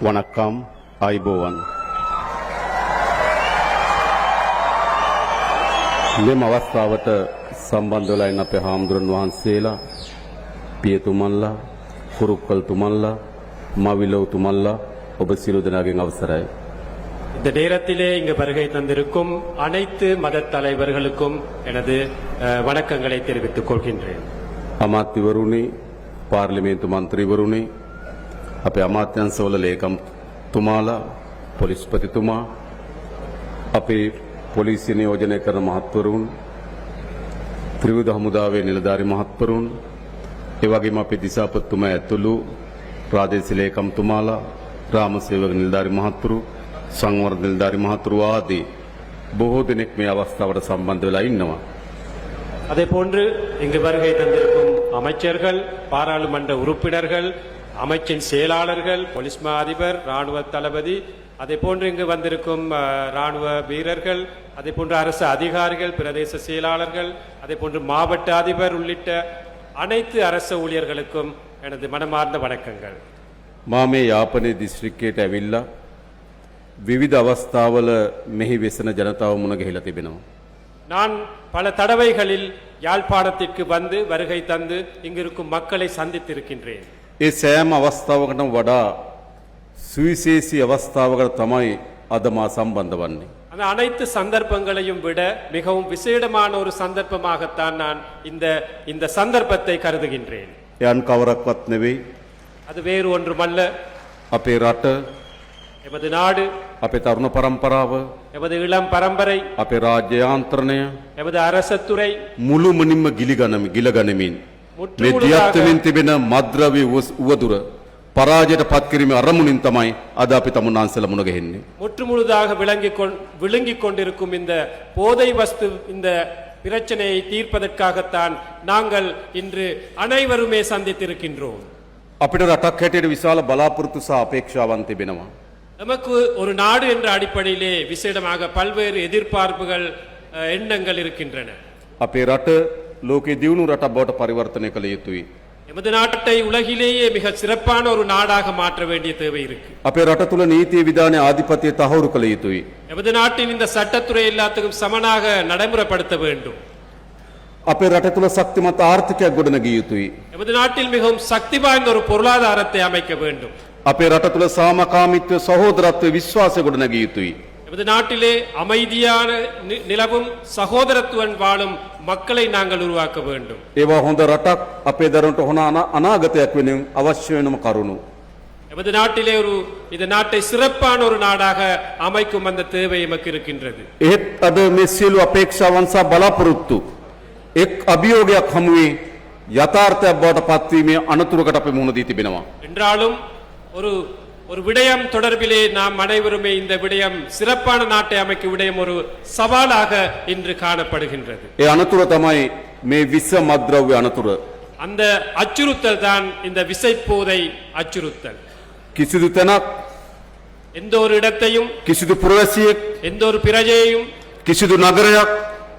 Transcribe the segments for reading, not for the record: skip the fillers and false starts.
වනක්කම් අයිබෝවන් මෙම අවස්ථාවට සම්බන්ධ වෙලා ඉන්න අපේ හාමුදුරන් වහන්සේලා පියතුමන්ලා කුරුක්කල්තුමන්ලා මවිලව්තුමන්ලා ඔබ සියලු දෙනාගෙන් අවසරයි. இந்த நேரத்திலே இங்கு வருகை தந்திருக்கும் அனைத்து மத தலைவர்களுக்கும் எனது வணக்கங்களை தெரிவித்துக் கொள்கின்றேன். අමාත්‍යවරුනි පාර්ලිමේන්තු මන්ත්‍රීවරුනි අපේ අමාත්‍යංශවල ලේකම්තුමාලා පොලිස්පතිතුමා අපේ පොලිසිය නියෝජනය කරන මහත්වරුන් ත්‍රිවිධ හමුදාවේ නිලධාරි මහත්වරුන් ඒ වගේම අපේ දිසාපතිතුමා ඇතුළු ප්‍රාදේශීය ලේකම්තුමාලා ග්‍රාමසේවක නිලධාරි මහත්වරු සංවර්ධන නිලධාරි මහත්වරු ආදී බොහෝ දෙනෙක් මේ අවස්ථාවට සම්බන්ධ වෙලා ඉන්නවා. அதே போன்று இங்கு வருகை தந்திருக்கும் அமைச்சர்கள் பாராளுமன்ற உறுப்பினர்கள் அமைச்சின் செயலாளர்கள் போலீஸ் மா அதிபர் ராணுவ தளபதி அதே போன்று இங்கு வந்திருக்கும் ராணுவ வீரர்கள் அதே போன்று அரசு அதிகாரிகள் பிரதேச செயலாளர்கள் அதே போன்று மாவட்ட அதிபர் உள்ளிட்ட அனைத்து அரசு ஊழியர்களுக்கும் எனது மனமார்ந்த வணக்கங்கள். මාමේ යාපනයේ දිස්ත්‍රික්කයට ඇවිල්ලා විවිධ අවස්ථාවල මෙහි වෙසෙන ජනතාව මුණ ගැහිලා තිබෙනවා. நான் பல தடவைகளில் யாழ்ப்பாணத்திற்கு வந்து வருகை தந்து இங்கிருக்கும் மக்களை சந்தித்திருக்கின்றேன். ඒ සෑම අවස්ථාවකටම වඩා සුවිශේෂී අවස්ථාවකට තමයි අද මා සම්බන්ධ වන්නේ. அந்த அனைத்து சந்தர்ப்பங்களையும் விட மிகவும் விசேடமான ஒரு சந்தர்ப்பமாகத்தான் நான் இந்த சந்தர்ப்பத்தை கருதுகின்றேன். යන් කවරක්වත් නෙවෙයි. அது வேறு ஒன்றுமல்ல, අපේ රට, எமது நாடு, අපේ තරුණ පරම්පරාව, எமது இளம் பரம்பரை, අපේ රාජ්‍ය යාන්ත්‍රණය எமது அரசத்துறை මුළුමනින්ම ගිලගනිමින් මේ දියත්වමින් තිබෙන මද්ද්‍රව්‍ය උවදුර පරාජයට පත් කිරීමේ අරමුණින් තමයි අද අපි තමුන්නාන්සලා මුණ ගැහෙන්නේ. முற்றுமுழுதாக விளங்கிக் கொண்டிருக்கும் இந்த போதை வஸ்து இந்த பிரச்சனையை தீர்ப்பதற்காகத்தான் நாங்கள் இன்று அனைவருமே சந்தித்திருக்கின்றோம். අපිට රටක් හැටියට විශාල බලාපොරොත්තු සහ අපේක්ෂාවන් තිබෙනවා. நமக்கு ஒரு நாடு என்ற அடிப்படையிலே விசேடமாக பல்வேறு எதிர்பார்ப்புகள் எண்ணங்கள் இருக்கின்றன. අපේ රට ලෝකයේ දියුණු රටක් බවට පරිවර්තනය කළ යුතුයි. எமது நாட்டை உலகிலேயே மிக சிறப்பான ஒரு நாடாக மாற்ற வேண்டிய தேவை இருக்கு. අපේ රට තුල නීතිය විධානයේ ආධිපත්‍යය තහවුරු කළ යුතුයි. எமது நாட்டின் இந்த சட்டத்துறை எல்லாத்துக்கும் சமனாக நடைமுறைப்படுத்த வேண்டும். අපේ රට තුල ශක්තිමත් ආර්ථිකයක් ගොඩනගිය යුතුයි. எமது நாட்டில் மிகவும் சக்தி வாய்ந்த ஒரு பொருளாதாரத்தை அமைக்க வேண்டும். අපේ රට තුල සාමකාමීත්වය සහෝදරත්වය විශ්වාසය ගොඩනගිය යුතුයි. எமது நாட்டிலே அமைதியான நிலவும் சகோதரத்துவன் வாழும் மக்களை நாங்கள் உருவாக்க வேண்டும். ඒවා හොඳ රටක් අපේ දරුවන්ට හොඳ අනාගතයක් වෙනුවෙන් අවශ්‍ය වෙනම කරුණු. எமது நாட்டிலே இந்த நாட்டை சிறப்பான ஒரு நாடாக அமைக்கும் அந்த தேவை எமக்கு இருக்கின்றது. එහෙත් අද මේ සියලු අපේක්ෂාවන් සහ බලාපොරොත්තු එක් අභියෝගයක් හමුවේ යථාර්ථයක් බවට පත්වීමේ අනතුරකට අපි මුහුණ දී තිබෙනවා. என்றாலும் ஒரு விடயம் தொடர்பிலே நாம் அனைவருமே இந்த விடயம் சிறப்பான நாட்டை அமைக்கும் விடயம் ஒரு சவாலாக இன்று காணப்படுகின்றது. ඒ අනතුර තමයි මේ විස මද්ද්‍රව්‍ය අනතුර. அந்த அச்சுறுத்தல் தான் இந்த விசைப்போதை அச்சுறுத்தல். කිසිදු තැනක්, எந்த ஒரு இடத்தையும், කිසිදු පුරවැසියෙක්, எந்த ஒரு பிரஜையையும், කිසිදු නගරයක්,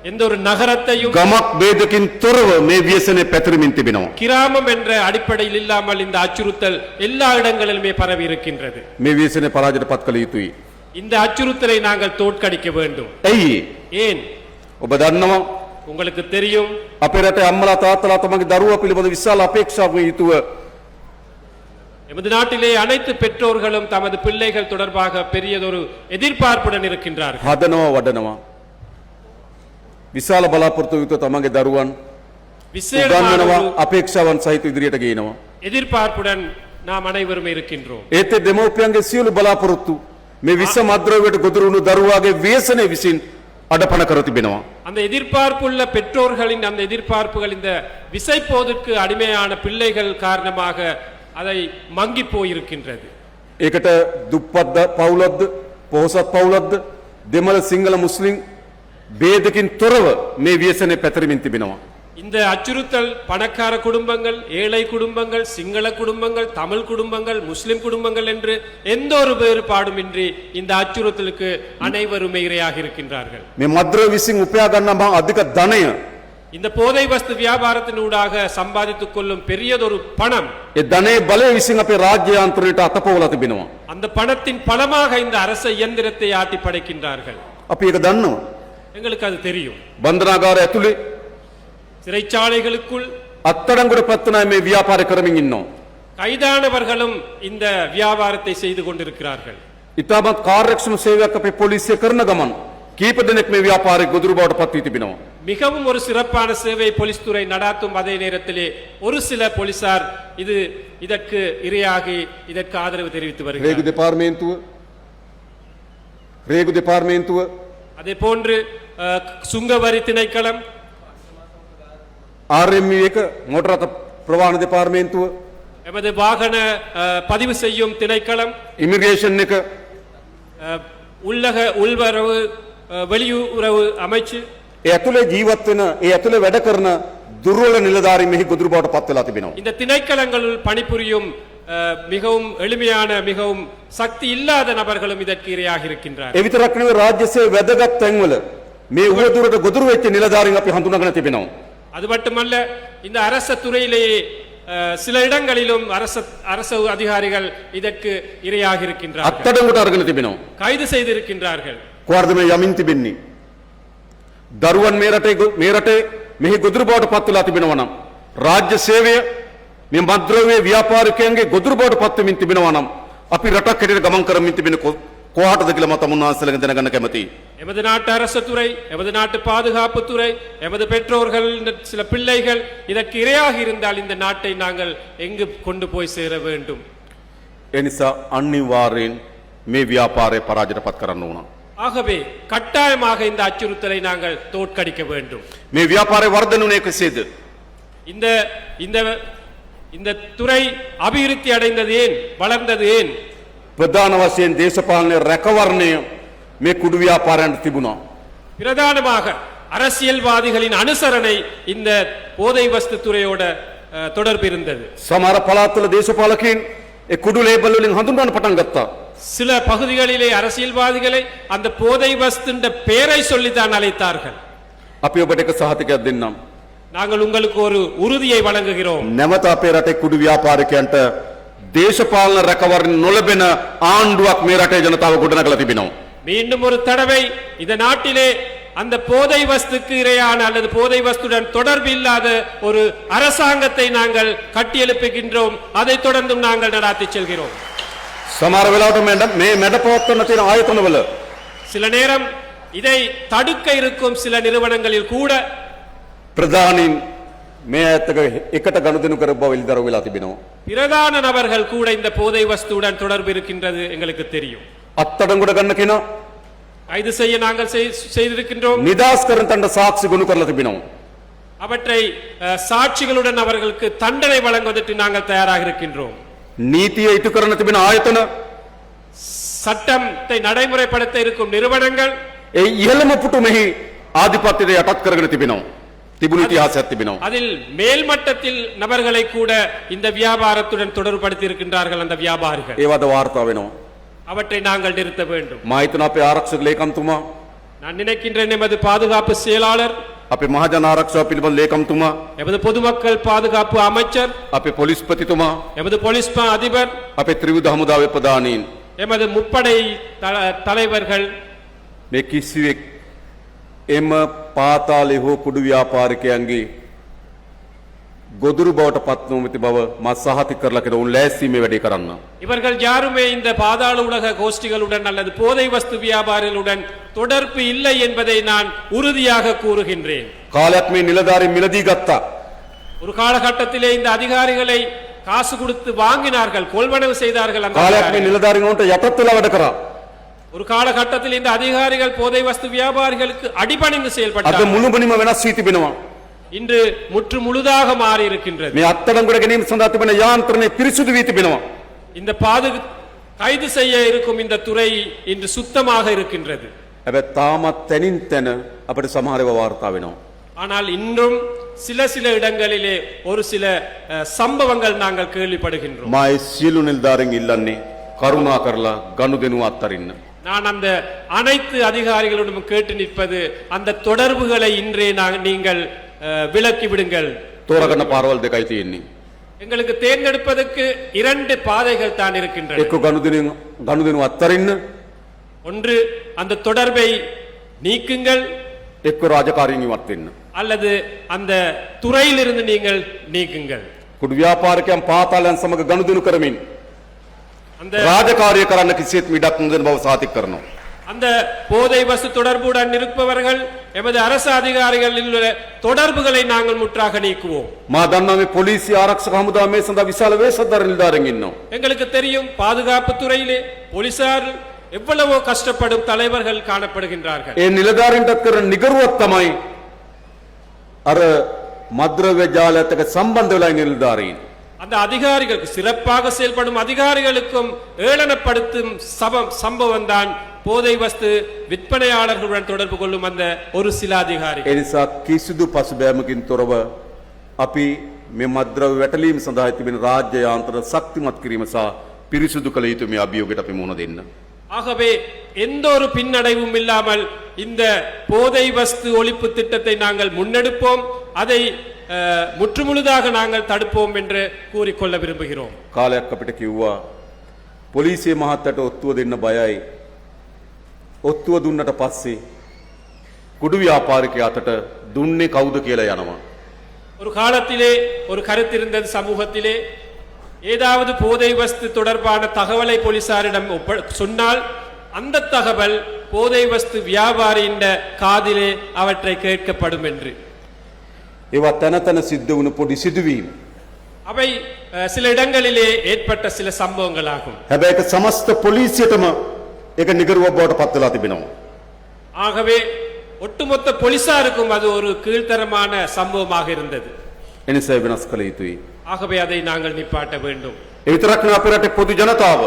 எந்த ஒரு நகரத்தையும் ගමක් ભેදකින් තොරව මේ ව්‍යසනය පැතිරෙමින් තිබෙනවා. கிராமம் என்ற அடிப்படையில் இல்லாமல் இந்த அச்சுறுத்தல் எல்லா இடங்களிலுமே பரவி இருக்கின்றது. මේ ව්‍යසනය පරාජයට පත් කළ යුතුයි. இந்த அச்சுறுத்தலை நாங்கள் தோற்கடிக்க வேண்டும். ඇයි? ஏன்? ඔබ දන්නවා உங்களுக்கு தெரியும், අපේ රටේ අම්මලා තාත්තලා තමන්ගේ දරුවා පිළිබඳ විශාල අපේක්ෂාවකින් යුතුව எமது நாட்டிலே அனைத்து பெற்றோர்களும் தமது பிள்ளைகள் தொடர்பாக பெரியதொரு எதிர்பார்ப்புடன் இருக்கின்றார்கள். හදනවා වඩනවා. විශාල බලාපොරොත්තු යුතුව තමන්ගේ දරුවන් උගන්වනවා, අපේක්ෂාවන් සහිත ඉදිරියට ගේනවා. எதிர்பார்ப்புடன் நாம் அனைவரும் இருக்கின்றோம். ඒත් දෙමව්පියන්ගේ සියලු බලාපොරොත්තු මේ විස මද්ද්‍රව්‍යයට ගොදුරු වුණු දරුවාගේ ව්‍යසනය විසින් අඩපණ කර තිබෙනවා. அந்த எதிர்பார்ப்புள்ள பெற்றோர்களின் அந்த எதிர்பார்ப்புகள் இந்த விசைப்போதுக்கு அடிமையான பிள்ளைகள் காரணமாக அதை மங்கி போயிருக்கின்றது. ඒකට දුප්පත් පවුලක්ද, පොහොසත් පවුලක්ද, දෙමළ සිංහල මුස්ලිම් ભેදකින් තොරව මේ ව්‍යසනය පැතිරෙමින් තිබෙනවා. இந்த அச்சுறுத்தல் பணக்கார குடும்பங்கள், ஏழை குடும்பங்கள், சிங்கள குடும்பங்கள், தமிழ் குடும்பங்கள், முஸ்லிம் குடும்பங்கள் என்று எந்த ஒரு வேறுபாடுமின்றி இந்த அச்சுறுத்தலுக்கு அனைவருமே இரையாக இருக்கின்றார்கள். මේ මද්ද්‍රව්‍ය විසින් උපයා ගන්නා මහා අධික ධනය இந்த போதை வஸ்து வியாபாரத்தினூடாக சம்பாதித்துக் கொள்ளும் பெரியதொரு பணம் ඒ ධනේ බලය විසින් අපේ රාජ්‍ය යන්ත්‍රණයට අතපොවලා තිබෙනවා. அந்த பணத்தின் பலமாக இந்த அரச இயந்திரத்தை ஆட்டி படைக்கின்றார்கள். අපි ඒක දන්නවා. எங்களுக்கு அது தெரியும். බන්ධනාගාර ඇතුලේ சிறைச்சாலைகளுக்குள் අත්අඩංගුවට පත්වන අය මේ ව්‍යාපාර කරමින් ඉන්නවා. கைதானவர்களும் இந்த வியாபாரத்தை செய்து கொண்டிருக்கிறார்கள். ඉතාමත් කාර්යක්ෂම සේවයක් අපේ පොලිසිය කරන ගමන් කීප දෙනෙක් මේ ව්‍යාපාරේ ගොදුරු බවට පත් වී තිබෙනවා. மிகவும் ஒரு சிறப்பான சேவை போலீஸ் துறை நடாத்தும் அதே நேரத்திலே ஒரு சில போலீசார் இதற்கு இரையாகி இதற்கு ஆதரவு தெரிவித்து வருகிறார்கள். රේගු දෙපාර්තමේන්තුව அதே போன்று சுங்கவரி திணைக்களம், RMU එක මෝටර රථ ප්‍රවාහන දෙපාර්තමේන්තුව, எமது வாகன பதிவு செய்யும் திணைக்களம், ඉමිග්‍රේෂන් එක, உள்வரவு வெளியுறவு அமைச்சு, ඒ ඇතුලේ ජීවත් වෙන ඒ ඇතුලේ වැඩ කරන දුර්වල නිලධාරීන් මෙහි ගොදුරු බවට පත් වෙලා තිබෙනවා. இந்த திணைக்களங்களில் பணிபுரியும் மிகவும் எளிமையான மிகவும் சக்தி இல்லாத நபர்களும் இதற்கு இரையாக இருக்கின்றார்கள். ඒ විතරක් නෙවෙයි රාජ්‍ය සේවයේ වැදගත් තැන්වල මේ උවදුරට ගොදුරු වෙච්ච නිලධාරීන් අපි හඳුනාගෙන තිබෙනවා. அது மட்டுமல்ல, இந்த அரச துறையிலேயே சில இடங்களிலும் அரச அதிகாரிகள் இதற்கு இரையாக இருக்கின்றார்கள், අත්අඩංගුවට අරගෙන තිබෙනවා. கைது செய்திருக்கின்றார்கள். කොහොමද මේ යමින් තිබෙන්නේ? දරුවන් මේ රටේ මෙහි ගොදුරු බවට පත් වෙලා තිබෙනවා නම් රාජ්‍ය සේවය මේ මද්ද්‍රව්‍ය ව්‍යාපාරිකයන්ගේ ගොදුරු බවට පත් වෙමින් තිබෙනවා නම් අපි රටක් හැටියට ගමන් කරමින් තිබෙන කොහාටද කියලා මම තමුන්වහන්සේලාගෙන් දැනගන්න කැමතියි. எமது நாட்டு அரசு துறை, எமது நாட்டு பாதுகாப்பு துறை, எமது பெற்றோர்கள், சில பிள்ளைகள் இதற்கு இரையாக இருந்தால் இந்த நாட்டை நாங்கள் எங்கு கொண்டு போய் சேர வேண்டும்? ඒ නිසා අනිවාර්යෙන් මේ ව්‍යාපාරය පරාජයට පත් කරන්න ඕන. ஆகவே கட்டாயமாக இந்த அச்சுறுத்தலை நாங்கள் தோற்கடிக்க வேண்டும். මේ ව්‍යාපාරය වර්ධනය කෙසේද? இந்த இந்த இந்த துறை அபிவிருத்தி அடைந்தது ஏன், வளர்ந்தது ஏன்? ප්‍රධාන වශයෙන් දේශපාලන රැකවරණය මේ කුඩු ව්‍යාපාරයන්ට තිබුණා. பிரதானமாக அரசியல்வாதிகளின் அனுசரணை இந்த போதை வஸ்து துறையோட தொடர்பு இருந்தது. සමහර පළාත්වල දේශපාලකයන් ඒ කුඩු ලේබල් වලින් හඳුන්වන්න පටන් ගත්තා. சில பகுதிகளிலே அரசியல்வாதிகளை அந்த போதை வஸ்துன்ற பெயரை சொல்லித்தான் அழைத்தார்கள். අපි ඔබට එක සහතිකයක් දෙන්නම්. நாங்கள் உங்களுக்கு ஒரு உறுதியை வழங்குகிறோம். නැවත අපේ රටේ කුඩු ව්‍යාපාරිකයන්ට දේශපාලන රැකවරණ නොලැබෙන ආණ්ඩුවක් මේ රටේ ජනතාව ගොඩනගලා තිබෙනවා. மீண்டும் ஒரு தடவை இந்த நாட்டிலே அந்த போதை வஸ்துக்கு இரையான அல்லது போதை வஸ்துடன் தொடர்பு இல்லாத ஒரு அரசாங்கத்தை நாங்கள் கட்டியெழுப்புகின்றோம். அதை தொடர்ந்தும் நாங்கள் நடாத்தி செல்கிறோம். සමහර වෙලාවට මේ මැඩපවත්වන තියෙන ආයතනවල சில நேரம் இதை தடுக்க இருக்கும் சில நிறுவனங்களில் கூட ප්‍රධානීන් මේ ඇත්තක එකට ගනුදෙනු කර බව එළිදරව් වෙලා තිබෙනවා. பிரதான நபர்கள் கூட இந்த போதை வஸ்துடன் தொடர்பு இருக்கின்றது எங்களுக்கு தெரியும். අත්අඩංගුවට ගන්න කෙනා கைது செய்ய நாங்கள் செய்திருக்கின்றோம். නිදාස් කරන තණ්ඩ සාක්ෂි ගොනු කරලා තිබෙනවා. அவற்றை சாட்சிகளுடன் அவர்களுக்கு தண்டனை வழங்குவதற்கு நாங்கள் தயாராக இருக்கின்றோம். නීතිය ඉටු කරන තිබෙන ආයතන சட்டத்தை நடைமுறைப்படுத்த இருக்கும் நிறுவனங்கள் ඒ ඉහළම පුටුමෙහි ආධිපත්‍යයට යටත් කරගෙන තිබෙනවා. තිබුණු ඉතිහාසයක් තිබෙනවා. அதில் மேல்மட்டத்தில் நபர்களை கூட இந்த வியாபாரத்துடன் தொடர்புபடுத்தி இருக்கின்றார்கள் அந்த வியாபாரிகள். ඒවද වාර්තා වෙනවා. அவற்றை நாங்கள் நிறுத்த வேண்டும். මා හිතනවා අපේ ආරක්ෂක ලේකම්තුමා, நான் நினைக்கின்றேன் எமது பாதுகாப்பு செயலாளர், අපේ මහජන ආරක්ෂාව පිළිබඳ ලේකම්තුමා, எமது பொதுமக்கள் பாதுகாப்பு அமைச்சர், අපේ පොලිස්පතිතුමා, எமது போலீஸ் அதிபர், අපේ ත්‍රිවිධ හමුදාවේ ප්‍රධානීන් எமது முப்படை தலைவர்கள் මේ කිසිවෙක් එම පාතාලේ හෝ කුඩු ව්‍යාපාරිකයන්ගේ ගොදුරු බවට පත් නොමැති බව මා සහතික කරලා කියන උන් ලෑස්ති මේ වැඩේ කරන්න. இவர்கள் யாருமே இந்த பாதாள உலக கோஷ்டிகளுடன் அல்லது போதை வஸ்து வியாபாரிகளுடன் தொடர்பு இல்லை என்பதை நான் உறுதியாக கூறுகின்றேன். කාලයක් මේ නිලධාරීන් මිලදී ගත්තා. ஒரு காலகட்டத்திலே இந்த அதிகாரிகளை காசு கொடுத்து வாங்கினார்கள், கொள்வனவு செய்தார்கள். அந்த කාලයක් මේ නිලධාරීන් උන්ට යටත් වෙලා වැඩ කරා. ஒரு காலகட்டத்தில் இந்த அதிகாரிகள் போதை வஸ்து வியாபாரிகளுக்கு அடிபணிந்து අද செயல்பட்டார்கள். මුළුමනින්ම වෙනස් වී තිබෙනවා. இன்று முற்று முழுதாக மாறி இருக்கின்றது. මේ අත්අඩංගුවට ගැනීම සඳහා තිබෙන යාන්ත්‍රණය පිරිසුදු වී තිබෙනවා. இந்த கைது செய்ய இருக்கும் இந்த துறை இன்று சுத்தமாக இருக்கின்றது. හැබැයි තාමත් තැනින් තැන අපිට සමහර ඒවා වාර්තා වෙනවා. ஆனால் இன்றும் சில இடங்களிலே ஒரு சில சம்பவங்கள் நாங்கள் கேள்விப்படுகின்றோம். මා ඒ සියලු නිලධාරීන් ඉල්ලන්නේ කරුණා කරලා ගනුදෙනුව අත්හරින්න. நான் அந்த அனைத்து அதிகாரிகளிடம் கேட்டு நிற்பது, அந்த தொடர்புகளை இன்றே நீங்கள் விலக்கி விடுங்கள். තෝරගන්න පාරවල් දෙකයි තියෙන්නේ. எங்களுக்கு தேர்ந்தெடுப்பதற்கு 2 பாதைகள் தான் இருக்கின்றன. එක්ක ගනුදෙනු අත්තරින්න, ஒன்று அந்த தொடர்பை நீக்குங்கள், එක්ක රාජකාරීන් ඉවත් වෙන්න. அல்லது அந்த துறையிலிருந்து நீங்கள் நீக்குங்கள். කුඩු ව්‍යාපාරිකයන් පාතාලයන් සමග ගනුදෙනු කරමින් அந்த රාජකාරිය කරන්න කිසිත් මිඩක් නොදෙන බව සාතික කරනවා. அந்த போதை வஸ்து தொடர்புடன் இருப்பவர்கள் எமது அரசு அதிகாரிகளில் உள்ள தொடர்புகளை நாங்கள் முற்றாக நீக்குவோம். මා දන්නවා මේ පොලිසිය ආරක්ෂක හමුදාව මේ සඳහා විශාල වේශධාර නිලධාරීන් ඉන්නවා. எங்களுக்கு தெரியும் பாதுகாப்பு துறையிலே போலீசார் எவ்வளவோ கஷ்டப்படும் தலைவர்கள் காணப்படுகின்றார்கள். ඒ නිලධාරීන්ටත් කරන නිගරුවක් තමයි අර මද්‍රව්‍ය ජාලයත් එක්ක සම්බන්ධ වෙලා ඉන්න නිලධාරීන්. அந்த அதிகாரிகளுக்கு சிறப்பாக செயல்படும் அதிகாரிகளுக்கும் ஏளனப்படுத்தும் சம்பவம் தான் போதை வஸ்து விற்பனையாளர்களுடன் தொடர்பு கொள்ளும் அந்த ஒரு சில அதிகாரிகள். ඒ නිසා කිසිදු පසුබෑමකින් තොරව අපි මේ මද්‍රව්‍ය වැටලීම සඳහා තිබෙන රාජ්‍ය යාන්ත්‍ර ශක්තිමත් කිරීම සහ පිරිසුදු කළ යුතු මේ අභියෝගයට අපි මුහුණ දෙන්න. ஆகவே எந்த ஒரு பின்னடைவும் இல்லாமல் இந்த போதை வஸ்து ஒழிப்பு திட்டத்தை நாங்கள் முன்னெடுப்போம், அதை முற்றுமுழுதாக நாங்கள் தடுப்போம் என்று கூறிக்கொள்ள விரும்புகிறோம். කාලයක් අපිට කිව්වා පොලිසිය මහත්තයට ඔත්තුව දෙන්න බයයි. ඔත්තුව දුන්නට පස්සේ කුඩු ව්‍යාපාරිකයා අතට දුන්නේ කවුද කියලා යනවා. ஒரு காலத்திலே ஒரு கருத்து இருந்தது சமூகத்திலே, ஏதாவது போதை வஸ்து தொடர்பான தகவலை போலீசாரிடம் சொன்னால் அந்த தகவல் போதை வஸ்து வியாபாரியின் காதிலே அவற்றை கேட்கப்படும் என்று. ඒවා තැන තැන සිද්ධ වුණු පොඩි සිදුවීම්. அவை சில இடங்களிலே ஏற்பட்ட சில சம்பவங்களாகும். හැබැයි ඒක සමස්ත පොලිසියටම ඒක නිගරුවක් බවට පත් වෙලා තිබෙනවා. ஆகவே ஒட்டுமொத்த போலீசாருக்கும் அது ஒரு கீழ்த்தரமான சம்பவமாக இருந்தது. එනිසා වෙනස් කළ යුතුයි. ஆகவே அதை நாங்கள் நிப்பாட்ட வேண்டும். ඒ විතරක් නෙවෙයි අපේ රටේ පොදු ජනතාව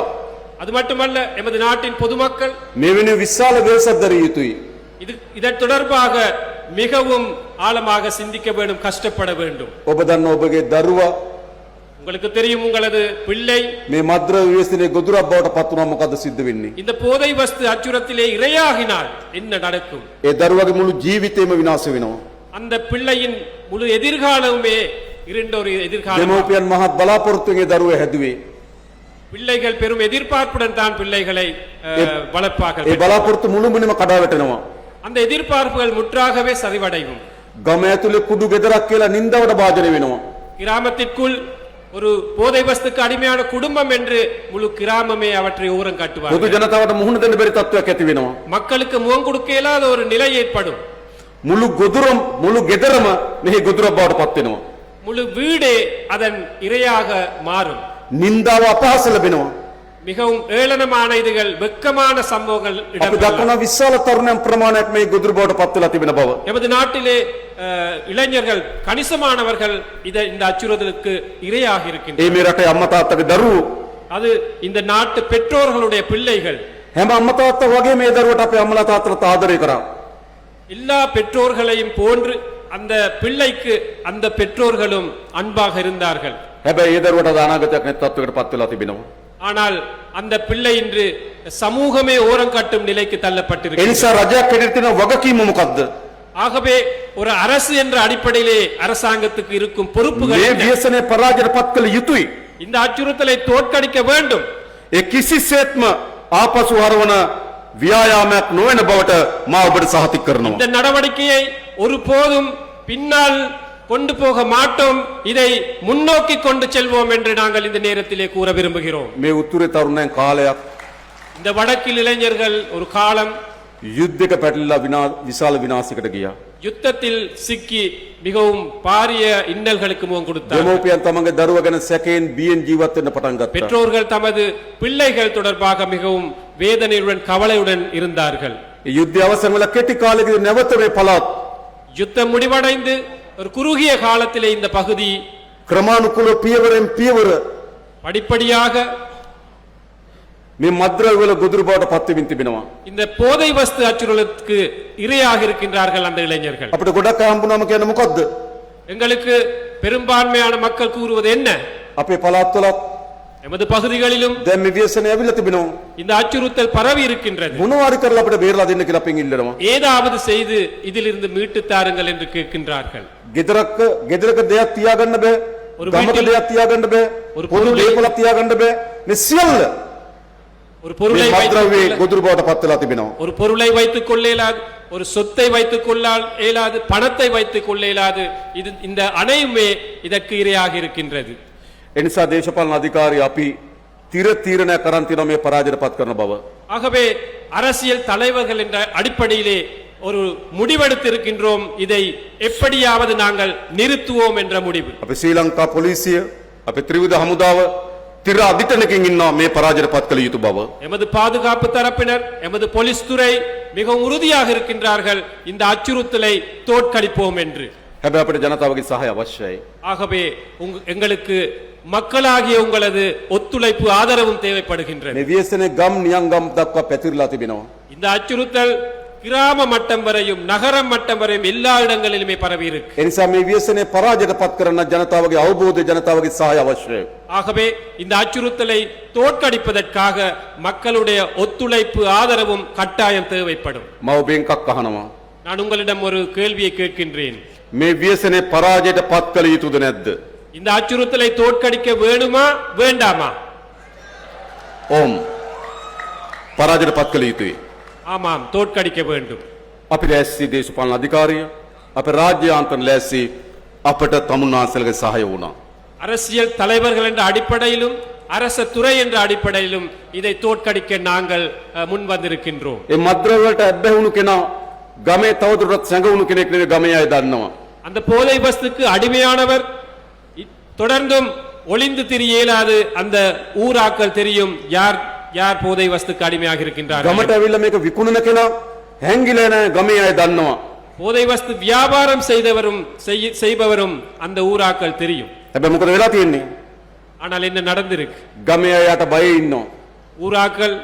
அது மட்டுமல்ல, எமது நாட்டின் பொதுமக்கள் මේ වෙන විශාල වෙනසක් දරිය යුතුයි. இதன் தொடர்பாக மிகவும் ஆழமாக சிந்திக்க வேண்டும், கஷ்டப்பட வேண்டும். ඔබ දන්න ඔබගේ දරුවා உங்களுக்கு தெரியும், உங்களது பிள்ளை මේ මද්‍රව්‍ය ව්‍යසනයේ ගොදුරක් බවට පත් වුණා මොකද සිද්ධ වෙන්නේ? இந்த போதை வஸ்து அச்சுறுத்திலே இரையாகினால் என்ன நடக்கும்? ඒ දරුවාගේ මුළු ජීවිතේම විනාශ වෙනවා. அந்த பிள்ளையின் முழு எதிர்காலமுமே இருண்ட ஒரு எதிர்காலம். දෙමව්පියන් මහත් බලාපොරොත්තුවෙන් ඒ දරුවා හැදුවේ. பிள்ளைகள் பெரும் எதிர்பார்ப்புடன் தான் பிள்ளைகளை வளர்ப்பார்கள். ඒ බලාපොරොත්තු මුළුමනින්ම කඩා වැටෙනවා. அந்த எதிர்பார்ப்புகள் முற்றாகவே சரிவடையும். ගම ඇතුලේ කුඩු ගෙදරක් කියලා නින්දාවට භාජනය වෙනවා. கிராமத்திற்குள் ஒரு போதை வஸ்துக்கு அடிமையான குடும்பம் என்று முழு கிராமமே அவற்றை ஓரம் පොදු காட்டுவார்கள். ජනතාවට මුහුණ දෙන්න බැරි තත්ත්වයක් ඇති වෙනවා. மக்களுக்கு முகம் கொடுக்க இயலாத ஒரு நிலை ஏற்படும். මුළු ගොදුරම මුළු ගෙදරම මෙහි ගොදුරක් බවට පත් වෙනවා. முழு வீடே அதன் இரையாக மாறும். නින්දාව අපහාස ලැබෙනවා. மிகவும் ஏளனமான இதுகள், வெட்கமான சம்பவங்கள் අපි இடம்பெறும். දක්වන විශාල තරුණයන් ප්‍රමාණයක් මේ ගොදුරු බවට පත් වෙලා තිබෙන බව. எமது நாட்டிலே இளைஞர்கள், கணிசமானவர்கள் இந்த அச்சுறுத்தலுக்கு இரையாக ඒ இருக்கின்றனர். මේ රටේ අම්මා තාත්තගේ දරුවෝ அது இந்த நாட்டு பெற்றோர்களுடைய பிள்ளைகள். හැම අම්මා තාත්තා වගේ මේ දරුවට අපේ අම්මලා තාත්තලාත් ආදරය කරා. எல்லா பெற்றோர்களையும் போன்று அந்த பிள்ளைக்கு அந்த பெற்றோர்களும் அன்பாக இருந்தார்கள். හැබැයි ඒ දරුවට අනාගතයක් නැති තත්ත්වයකට පත් වෙලා තිබෙනවා. ஆனால் அந்த பிள்ளை இன்று சமூகமே ஓரம் கட்டும் நிலைக்கு ඒ தள்ளப்பட்டிருக்கிறது. නිසා රජයක් හැටියට තියෙන වගකීම මොකද්ද? ஆகவே ஒரு அரசு என்ற அடிப்படையிலே அரசாங்கத்துக்கு இருக்கும் பொறுப்புகள் මේ என்ன? ව්‍යසනයේ පරාජයට පත් කළ යුතුයි. இந்த அச்சுறுத்தலை தோற்கடிக்க வேண்டும். ඒ කිසිසේත්ම ආපසු හරවන ව්‍යායාමයක් නොවන බවට මා ඔබට සහතික කරනවා. இந்த நடவடிக்கையை ஒருபோதும் பின்னால் கொண்டு போக மாட்டோம், இதை முன்னோக்கி கொண்டு செல்வோம் என்று நாங்கள் இந்த நேரத்திலே கூற விரும்புகிறோம். මේ උතුරේ තරුණයන් කාලයක් இந்த வடக்கில் இளைஞர்கள் ஒரு காலம் යුද්ධයක පැටලලා විශාල විනාශයකට ගියා. யுத்தத்தில் சிக்கி மிகவும் பாரிய இன்னல்களுக்கு முகம் கொடுத்தார். දෙමෝපියන් තමන්ගේ දරුවා ගැන සැකයෙන් බියෙන් ජීවත් වෙන්න පටන් ගත්තා. பெற்றோர்கள் தமது பிள்ளைகள் தொடர்பாக மிகவும் வேதனையுடன் கவலையுடன் இருந்தார்கள். ඒ යුද්ධය අවසන් වෙලා කෙටි කාලෙකදී නැවත මේ පළාත් யுத்தம் முடிவடைந்து ஒரு குறுகிய காலத்திலே இந்த பகுதி ක්‍රමානුකූල පියවරෙන් පියවර படிப்படியாக මේ මද්‍රව්‍ය වල ගොදුරු බවට පත් වෙමින් තිබෙනවා. இந்த போதை வஸ்து அச்சுறுத்தலுக்கு இரையாக இருக்கின்றார்கள் அந்த இளைஞர்கள். අපිට ගොඩක් හම්බුනම කියන්නේ මොකද්ද? எங்களுக்கு பெரும்பான்மையான மக்கள் கூறுவது என்ன? අපේ පළාත්වලත් எமது பகுதிகளிலும் දැන් මේ ව්‍යසනය ඇවිල්ලා තිබෙනවා. இந்த அச்சுறுத்தல் பரவி இருக்கின்றது. මොනවාරි කරලා අපිට බේරලා දෙන්න කියලා අපෙන් ඉල්ලනවා. ஏதாவது செய்து இதிலிருந்து மீட்டு தாருங்கள் என்று கேட்கின்றார்கள். ගෙදරක දෙයක් තියාගන්න බෑ. ஒரு ගමක வீட்டில் දෙයක් තියාගන්න බෑ. ஒரு පොදු பொருளை- දේපලක් තියාගන්න බෑ. මේ සියල්ල ஒரு பொருளை මේ මද්ද්‍රව්‍ය வைத்துக் ගොදුරු බවට පත් වෙලා තිබෙනවා. ஒரு பொருளை வைத்துக் கொள்ள இயலாது, ஒரு சொத்தை வைத்துக் கொள்ள இயலாது, பணத்தை வைத்துக் கொள்ள இயலாது. இது இந்த அனையுமே இதற்கு இரையாக இருக்கின்றது. ඒ නිසා දේශපාලන අධිකාරී අපි තිර තීරණයක් කරන් තියෙනවා මේ පරාජයට පත් කරන බව. ஆகவே அரசியல் தலைவர்கள் என்ற அடிப்படையிலே ஒரு முடிவெடுத்திருக்கின்றோம். இதை எப்படியாவது நாங்கள் நிறுத்துவோம் என்ற முடிவு. අපි ශ්‍රී ලංකා පොලිසිය අපේ ත්‍රිවිධ හමුදාව තිර අධිතනකින් ඉන්නවා මේ පරාජයට පත් කළ යුතු බව. எமது பாதுகாப்பு தரப்பினர், எமது போலீஸ் துறை மிகவும் உறுதியாக இருக்கின்றார்கள் இந்த அச்சுறுத்தலை தோற்கடிப்போம் என்று. හැබැයි අපිට ජනතාවගේ සහාය අවශ්‍යයි. ஆகவே எங்களுக்கு மக்களாகிய உங்களது ஒத்துழைப்பு ஆதரவும் தேவைப்படுகின்றது. මේ ව්‍යසනයේ ගම් නියම් ගම් දක්වා පැතිරලා තිබෙනවා. இந்த அச்சுறுத்தல் கிராம மட்டம் வரையும் நகரம் மட்டம் வரையும் எல்லா இடங்களிலுமே பரவி இருக்கு. ඒ නිසා මේ ව්‍යසනයේ පරාජයට පත් කරන්න ජනතාවගේ අවබෝධය ජනතාවගේ සහාය අවශ්‍යයි. ஆகவே இந்த அச்சுறுத்தலை தோற்கடிப்பதற்காக மக்களுடைய ஒத்துழைப்பு ஆதரவும் கட்டாயம் தேவைப்படும். මම ඔබෙන් එකක් අහනවා. நான் உங்களிடம் ஒரு கேள்வியை கேட்கின்றேன். මේ ව්‍යසනයේ පරාජයට පත් කළ යුතුද නැද්ද? இந்த அச்சுறுத்தலை தோற்கடிக்க வேணுமா வேண்டாமா? ඕම්. පරාජයට පත් කළ යුතුයි. ஆமாம், தோற்கடிக்க வேண்டும். අපි ලෑස්ති දේශපාලන අධිකාරිය අපේ රාජ්‍ය ආන්තර ලෑස්ති අපට තමුන්නාන්සලගේ සහාය වුණා. அரசியல் தலைவர்கள் என்ற அடிப்படையிலும் அரச துறை என்ற அடிப்படையிலும் இதை தோற்கடிக்க நாங்கள் முன் வந்திருக்கின்றோம். ඒ මද්ද්‍රව්‍යවලට ඇබ්බැහුණු කෙනා ගමේ තවදුරටත් සැඟවුණු කෙනෙක් නෙවෙයි ගමේ අය දන්නවා. அந்த போதை வஸ்துக்கு அடிமையானவர் தொடர்ந்தும் ஒளிந்து திரிய இயலாது. அந்த ஊராக்கள் தெரியும் யார் யார் போதை வஸ்துக்கு அடிமையாக இருக்கின்றார்கள். ගමට ඇවිල්ලා මේක විකුණන කෙනා හැංගිලා නැහැ ගමේ අය දන්නවා. போதை வஸ்து வியாபாரம் செய்பவரும் அந்த ஊராக்கள் தெரியும். හැබැයි මොකද වෙලා තියෙන්නේ? ஆனால் என்ன நடந்திருக்கு? ගමේ අයට බයෙ ඉන්නවා. ஊராக்கள்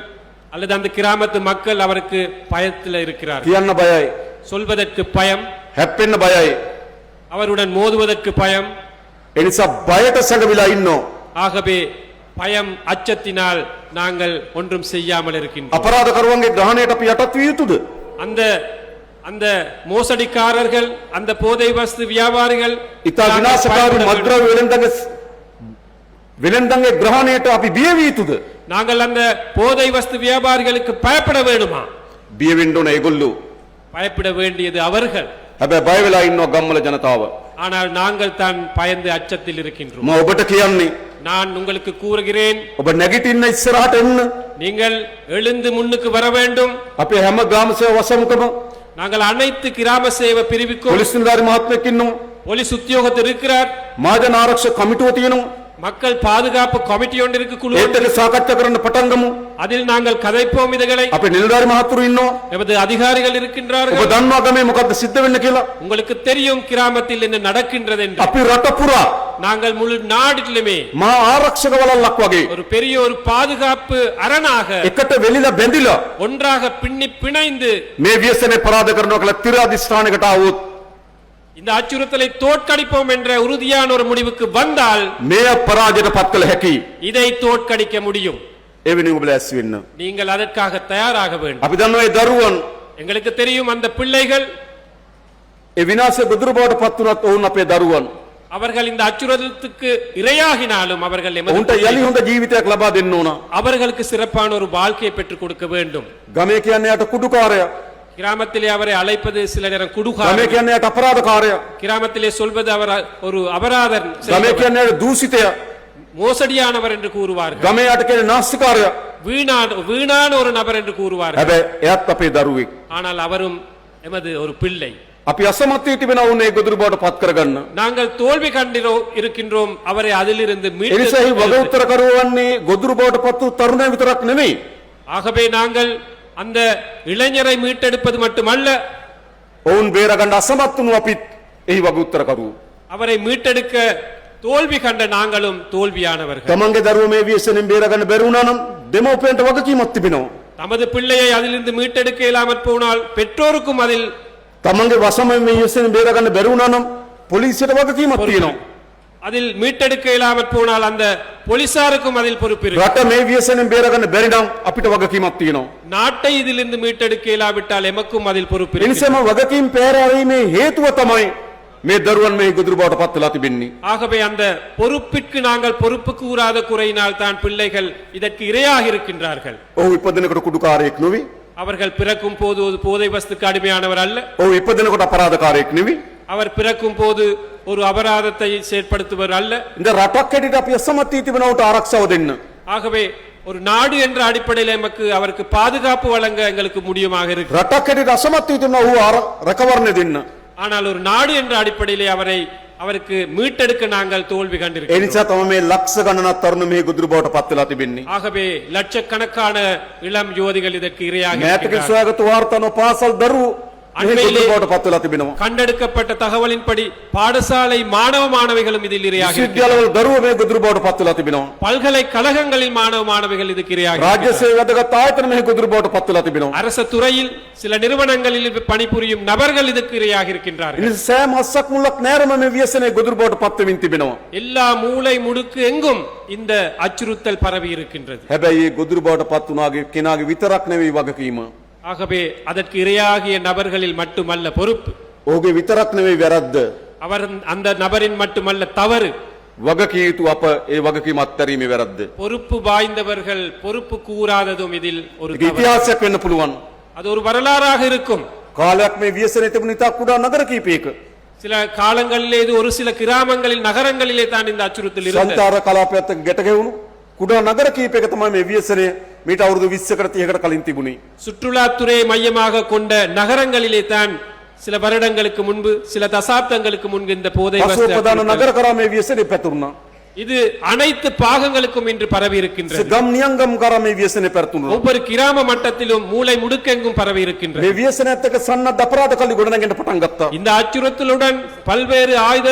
அல்லது அந்த கிராமத்து மக்கள் அவருக்கு பயத்தில் இருக்கிறார். කියන්න බයයි. சொல்வதற்கு பயம், හැප්පෙන්න බයයි. அவருடன் மோதுவதற்கு பயம். ඒ නිසා බයට සැඟවිලා ඉන්නවා. ஆகவே பயம், அச்சத்தினால் நாங்கள் ஒன்றும் செய்யாமல் இருக்கின்றோம். අපරාධකරුවන්ගේ ග්‍රහණයට අපි යටත් විය යුතුද? அந்த அந்த மோசடிக்காரர்கள், அந்த போதை வஸ்து வியாபாரிகள் ඉතා විනාශකාරී මද්ද්‍රව්‍ය වෙලෙන්දන්ගේ ග්‍රහණයට අපි බිය විය යුතුද? நாங்கள் அந்த போதை வஸ்து வியாபாரிகளுக்கு பயப்பட வேண்டுமா? බිය වෙන්න ඕන ඒගොල්ලෝ. பயப்பட வேண்டியது அவர்கள். හැබැයි බය වෙලා ඉන්නවා ගම්වල ජනතාව. ஆனால் நாங்கள் தான் பயந்து அச்சத்தில் இருக்கின்றோம். මම ඔබට කියන්නේ நான் உங்களுக்கு கூறுகிறேன், ඔබ නැගිටින්න ඉස්සරහට එන්න. நீங்கள் எழுந்து முன்னுக்கு வர வேண்டும். අපේ හැම ග්‍රාම සේවා වසමුකම நாங்கள் அனைத்து கிராம சேவை பிரிவுக்கும் පොලිස් නිලධාරි මහත්මයෙක් ඉන්නවා. போலீஸ் உத்தியோகத்தர் இருக்கிறார். මහජන ආරක්ෂක කමිටුව තියෙනවා. மக்கள் பாதுகாப்பு கமிட்டி ஒன்று இருக்கு, குழு ඒත් ஒன்று. එක සාකච්ඡා කරන්න පටන් ගමු. அதில் நாங்கள் கதைப்போம் இதுகளை. අපේ නිලධාරි මහත්තුරු ඉන්නවා. எமது அதிகாரிகள் ඔබ இருக்கின்றார்கள். දන්නවා ගමේ මොකද්ද සිද්ධ වෙන්නේ කියලා. உங்களுக்கு தெரியும் கிராமத்தில் என்ன நடக்கின்றது என்று. අපි රට පුරා நாங்கள் முழு நாட்டிலுமே මහා ආරක්ෂක වලල්ලක් වගේ ஒரு பெரிய ஒரு பாதுகாப்பு அரணாக එකට වෙලිලා බැඳිලා ஒன்றாக பின்னி பிணைந்து මේ ව්‍යසනේ පරාද කරනවා කියලා තිර අධිෂ්ඨානයකට ආවොත් இந்த அச்சுறுத்தலை தோற்கடிப்போம் என்ற உறுதியான ஒரு முடிவுக்கு வந்தால் මේ පරාජයට පත් කළ හැකි. இதை தோற்கடிக்க முடியும். ඒ වෙනුවෙන් ඔබ ලෑස්ති වෙන්න. நீங்கள் அதற்காக தயாராக வேண்டும். අපි දන්නවා ඒ දරුවන් எங்களுக்கு தெரியும் அந்த பிள்ளைகள், ඒ විනාශය ගොදුරු බවට පත් වුණත් ඔවුන් අපේ දරුවන්. அவர்கள் இந்த அச்சுறுத்தலுக்கு இரையாகினாலும் அவர்கள் எமது ඔවුන්ට යලි හොඳ ජීවිතයක් ලබා දෙන්න ඕන. அவர்களுக்கு சிறப்பான ஒரு வாழ்க்கையை பெற்றுக் கொடுக்க வேண்டும். ගමේ කියන්නේ යට කුඩුකාරයා. கிராமத்திலே அவரை அழைப்பது சில நேரம் ගමේ குடுகாரர், කියන්නේ යට අපරාධකාරයා. கிராமத்திலே சொல்வது அவர் ஒரு அபராதர், ගමේ කියන්නේ යට දූෂිතයා. மோசடியானவர் என்று கூறுவார்கள். ගමේ යට කියන්නේ නාස්තිකාරයා. வீணான ஒரு நபர் என்று கூறுவார்கள். හැබැයි එයත් අපේ දරුවෙක්. ஆனால் அவரும் எமது ஒரு பிள்ளை. අපි අසමත් වී තිබෙනවා උන් ඒ ගොදුරු බවට පත් කරගන්න. நாங்கள் தோல்வி இருக்கின்றோம் அவரை அதிலிருந்து ඒ නිසා මේ වග மீட்டு. උත්තර කරවන්නේ ගොදුරු බවට පත් වූ තරුණයන් විතරක් නෙවෙයි. ஆகவே நாங்கள் அந்த இளைஞரை மீட்டெடுப்பது மட்டுமல்ல, ඔවුන් බේරගන්න අසමත් වුණු අපිත් එහි වග උත්තර කරුවෝ. அவரை மீட்டெடுக்க தோல்வி கண்ட நாங்களும் தோல்வியானவர்கள். තමන්ගේ දරුවෝ මේ ව්‍යසනයෙන් බේරගන්න බැරි වුණා නම් දෙමව්පියන්ට වගකීමක් තිබෙනවා. தமது பிள்ளையை அதிலிருந்து மீட்டெடுக்க இயலாமற் போனால் பெற்றோருக்கும் அதில் තමන්ගේ වසම මේ ව්‍යසනයෙන් බේරගන්න බැරි වුණා නම් පොලිසියට වගකීමක් තියෙනවා. அதில் மீட்டெடுக்க இயலாமற் போனால் அந்த போலீசாருக்கும் அதில் பொறுப்பு இருக்கு. රට මේ ව්‍යසනයෙන් බේරගන්න බැරි නම් අපිට වගකීමක් තියෙනවා. நாட்டை இதிலிருந்து மீட்டெடுக்க இயலாவிட்டால் எமக்கும் அதில் பொறுப்பு ඒ இருக்கு. නිසාම වගකීම් පෑරීමේ හේතුව තමයි මේ දරුවන් මේ ගොදුරු බවට පත් වෙලා තිබෙන්නේ. ஆகவே அந்த பொறுப்பிற்கு நாங்கள் பொறுப்பு கூறாத குறையினால் தான் பிள்ளைகள் இதற்கு இரையாக இருக்கின்றார்கள். ඔහු ඉපදෙනකොට කුඩුකාරයෙක් නොවි. அவர்கள் பிறக்கும் போது ஒரு போதை வஸ்துக்கு அடிமையானவர் அல்ல. ඔහු ඉපදෙනකොට අපරාධකාරයෙක් නෙවි. அவர் பிறக்கும் போது ஒரு அபராதத்தை செயற்படுத்துவர் அல்ல. இந்த රටක් හැටියට අපි අසමත් වී තිබෙනවට ආරක්ෂාව දෙන්න. ஆகவே ஒரு நாடு என்ற அடிப்படையில் எமக்கு அவருக்கு பாதுகாப்பு வழங்க எங்களுக்கு முடியுமாக இருக்கு. රටක් හැටියට අසමත් වී තිබෙනවා ඔහු රැකවරණය දෙන්න. ஆனால் ஒரு நாடு என்ற அடிப்படையிலே அவருக்கு மீட்டெடுக்க நாங்கள் தோல்வி ඒ கண்டிருக்கிறோம். නිසා තමයි මේ ලක්ෂ ගණනක් තරුණ මේ ගොදුරු බවට පත් වෙලා තිබෙන්නේ. ஆகவே லட்சக்கணக்கான இளம் யுவதிகள் இதற்கு இரையாக මෑතක இருக்கின்றார்கள். සොයාගත් වාර්තාන පාසල් දරුවෝ මේ අන්වයිලේ- ගොදුරු බවට පත් වෙලා තිබෙනවා. கண்டெடுக்கப்பட்ட தகவலின்படி பாடசாலை மாணவ மாணவிகளும் இதில் இரையாக இருக்கின்றார்கள். විශ්වවිද්‍යාලවල දරුවෝ මේ ගොදුරු බවට පත් වෙලා තිබෙනවා. பல்கலைக்கழகங்களில் மாணவ மாணவிகள் இதுக்கு இரையாக රාජ්‍ය இருக்கின்றார்கள். සේවය වැදගත් ආයතන මේ ගොදුරු බවට පත් වෙලා තිබෙනවා. அரச துறையில் சில நிறுவனங்களில் பணிபுரியும் நபர்கள் இதுக்கு இரையாக இருக்கின்றார்கள். ඉතින් සෑම හස්සක් මුලක් නෑරම මේ ව්‍යසනයේ ගොදුරු බවට පත් වෙමින් තිබෙනවා. எல்லா மூளை முடுக்கு எங்கும் இந்த அச்சுறுத்தல் பரவி இருக்கின்றது. හැබැයි මේ ගොදුරු බවට පත් වුණාගේ කෙනාගේ විතරක් නෙවෙයි වගකීම. ஆகவே அதற்கு இரையாகிய நபர்களில் மட்டுமல்ல பொறுப்பு, ඔහුගේ විතරක් නෙවෙයි වැරද්ද. அவர் அந்த நபரின் மட்டுமல்ல தவறு. වගකිය යුතු අප ඒ වගකීම අත්හැරීමේ වැරද්ද. பொறுப்பு வாய்ந்தவர்கள் பொறுப்பு கூறாததும் இதில் ஒரு ඒක தவறு. ඉතිහාසයක් වෙන්න පුළුවන්. அது ஒரு வரலாறாக இருக்கும். කාලයක් මේ ව්‍යසනයේ තිබුණ ඉතා කුඩා නගර කීපයක சில காலங்களிலே இது ஒரு சில கிராமங்களில் நகரங்களிலே தான் இந்த அச்சுறுத்தல் இருந்தது. සංචාර කලාපයත් එක්ක ගැට ගැහුණු කුඩා නගර කීපයක තමයි මේ ව්‍යසනය මීට අවුරුදු 20කට 30කට කලින් තිබුණේ. சுற்றுலாத்துறையை மையமாக கொண்ட நகரங்களிலே தான் சில வருடங்களுக்கு முன்பு சில தசாப்தங்களுக்கு முன்பு இந்த போதை පසුව வஸ்து ප්‍රධාන அச்சுறுத்தல். නගර කරා මේ ව්‍යසනය පැතුරුණා. இது அனைத்து பாகங்களுக்கும் இன்று பரவி இருக்கின்றது. ගම් නියංගම් කරා මේ ව්‍යසනය පැතුරුණා. ஒவ்வொரு கிராம மட்டத்திலும் மூளை முடுக்கெங்கும் பரவி இருக்கின்றது. මේ ව්‍යසනයත් එක්ක සන්නද්ධ අපරාධ කල්ලි ගොඩනගෙන පටන් ගත්තා. இந்த அச்சுறுத்தலுடன் பல்வேறு ஆயுத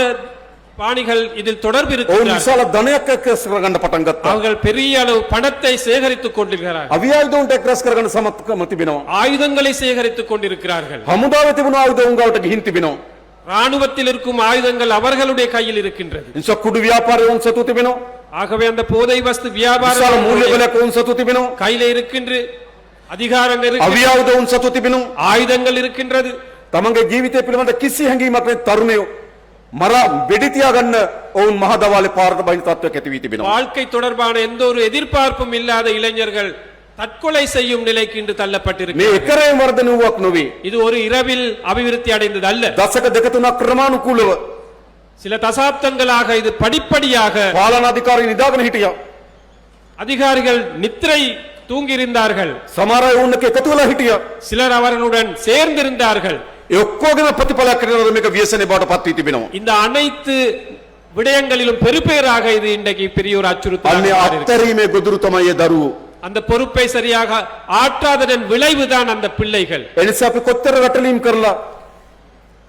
பாணிகள் இதில் தொடர்பு ඔවුන් இருக்கிறார்கள். විශාල ධනයක් එක්රැස් කරගන්න පටන් ගත්තා. அவர்கள் பெரிய அளவு பணத்தை சேகரித்துக் கொண்டிருக்கிறார்கள். අවියායුධ එක්රැස් කරගන්න සමත්කම තිබෙනවා. ஆயுதங்களை சேகரித்துக் கொண்டிருக்கிறார்கள். හමුදාවේ තිබුණු ආයුධ උන් ගාවට ගිහින් තිබෙනවා. ராணுவத்தில் இருக்கும் ஆயுதங்கள் அவர்களுடைய கையில் இருக்கின்றது. නිසා කුඩු ව්‍යාපාරය උන් සතු තිබෙනවා. ஆகவே அந்த போதை வஸ்து විශාල வியாபாரம் මූල්‍ය බලයක් උන් සතු තිබෙනවා. கையில இருக்கின்ற அதிகாரங்கள் இருக்கு, අවියායුධ උන් සතු තිබෙනවා. ஆயுதங்கள் இருக்கின்றது. තමන්ගේ ජීවිතය පිළිබඳ කිසි හැඟීමක් නැති තරුණයෝ මරා වෙඩි තියාගන්න ඔවුන් මහ දවාලේ පාරට බහින තත්ත්වයක් ඇති වී තිබෙනවා. வாழ்க்கை தொடர்பான எந்த ஒரு எதிர்பார்ப்பும் இல்லாத இளைஞர்கள் தற்கொலை செய்யும் நிலைக்கு இன்று මේ தள்ளப்பட்டிருக்கிறார்கள். එකරේ වර්ධන වූවක් නොවේ. இது ஒரு இரவில் அபிவிருத்தி அடைந்தது அல்ல. දශක දෙක තුනක් ක්‍රමානුකූලව சில தசாப்தங்களாக இது படிப்படியாக පාලන අධිකාරී නිදාගෙන හිටියා. அதிகாரிகள் நித்திரை தூங்கியிருந்தார்கள். සමහර අය ඔවුන් එක්ක එකතු වෙලා හිටියා. சிலர் அவர்களுடன் சேர்ந்திருந்தார்கள். ඒ ඔක්කොගෙම ප්‍රතිඵලයක් හැටියට මේක ව්‍යසනයේ බවට පත් වී තිබෙනවා. இந்த அனைத்து விடயங்களிலும் பெருபேராக இது இன்றைக்கு பெரிய ஒரு අන්නේ அச்சுறுத்தல். අත්හැරීමේ ගොදුරු තමයි ඒ දරුවෝ. அந்த பொறுப்பை சரியாக ஆற்றாததன் விளைவுதான் அந்த பிள்ளைகள். ඒ නිසා අපි කොච්චර රටලීම් කරලා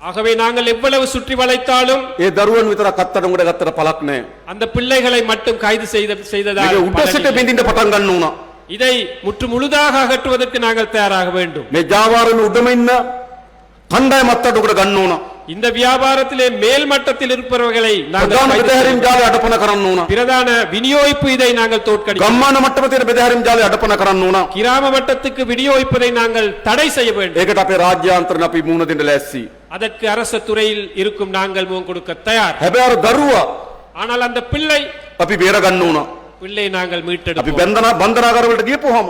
ஆகவே நாங்கள் எவ்வளவு சுற்றி வளைத்தாலும் ඒ දරුවන් විතරක් අත්තට උඩ ගත්තට පළක් නැහැ. அந்த பிள்ளைகளை மட்டும் கைது செய்ததால் මේක උඩ සිට பலனில்லை. බින්දින්න පටන් ගන්න උනා. இதை முற்று முழுதாக அகற்றுவதற்கு நாங்கள் தயாராக வேண்டும். මේ ජාවාරණ උඩම ඉන්න කණ්ඩායම අත්තට උඩ ගන්න ඕන. இந்த வியாபாரத்திலே மேல் மட்டத்தில் இருப்பவர்களை நாங்கள் ප්‍රධාන கைது செய்ய බෙදහැරීම් ජාලය අඩපන කරන්න ඕන. பிரதான விநியோகிப்பு இதை நாங்கள் தோற்கடிக்க ගම්මාන මට්ටමේ තියෙන බෙදහැරීම් ජාලය අඩපන කරන්න ඕන. கிராம மட்டத்துக்கு விநியோகிப்பதை நாங்கள் தடை செய்ய வேண்டும். ඒකට අපේ රාජ්‍ය ආන්තරණ අපි මුහුණ දෙන්න ලෑස්ති. அதற்கு அரச துறையில் இருக்கும் நாங்கள் முகம் கொடுக்க தயார். හැබැයි අර දරුවා ஆனால் அந்த பிள்ளை අපි බේර ගන්න ඕන. பிள்ளை நாங்கள் අපි மீட்டெடுப்போம். බන්ධනාගාර වලට ගියපුවාම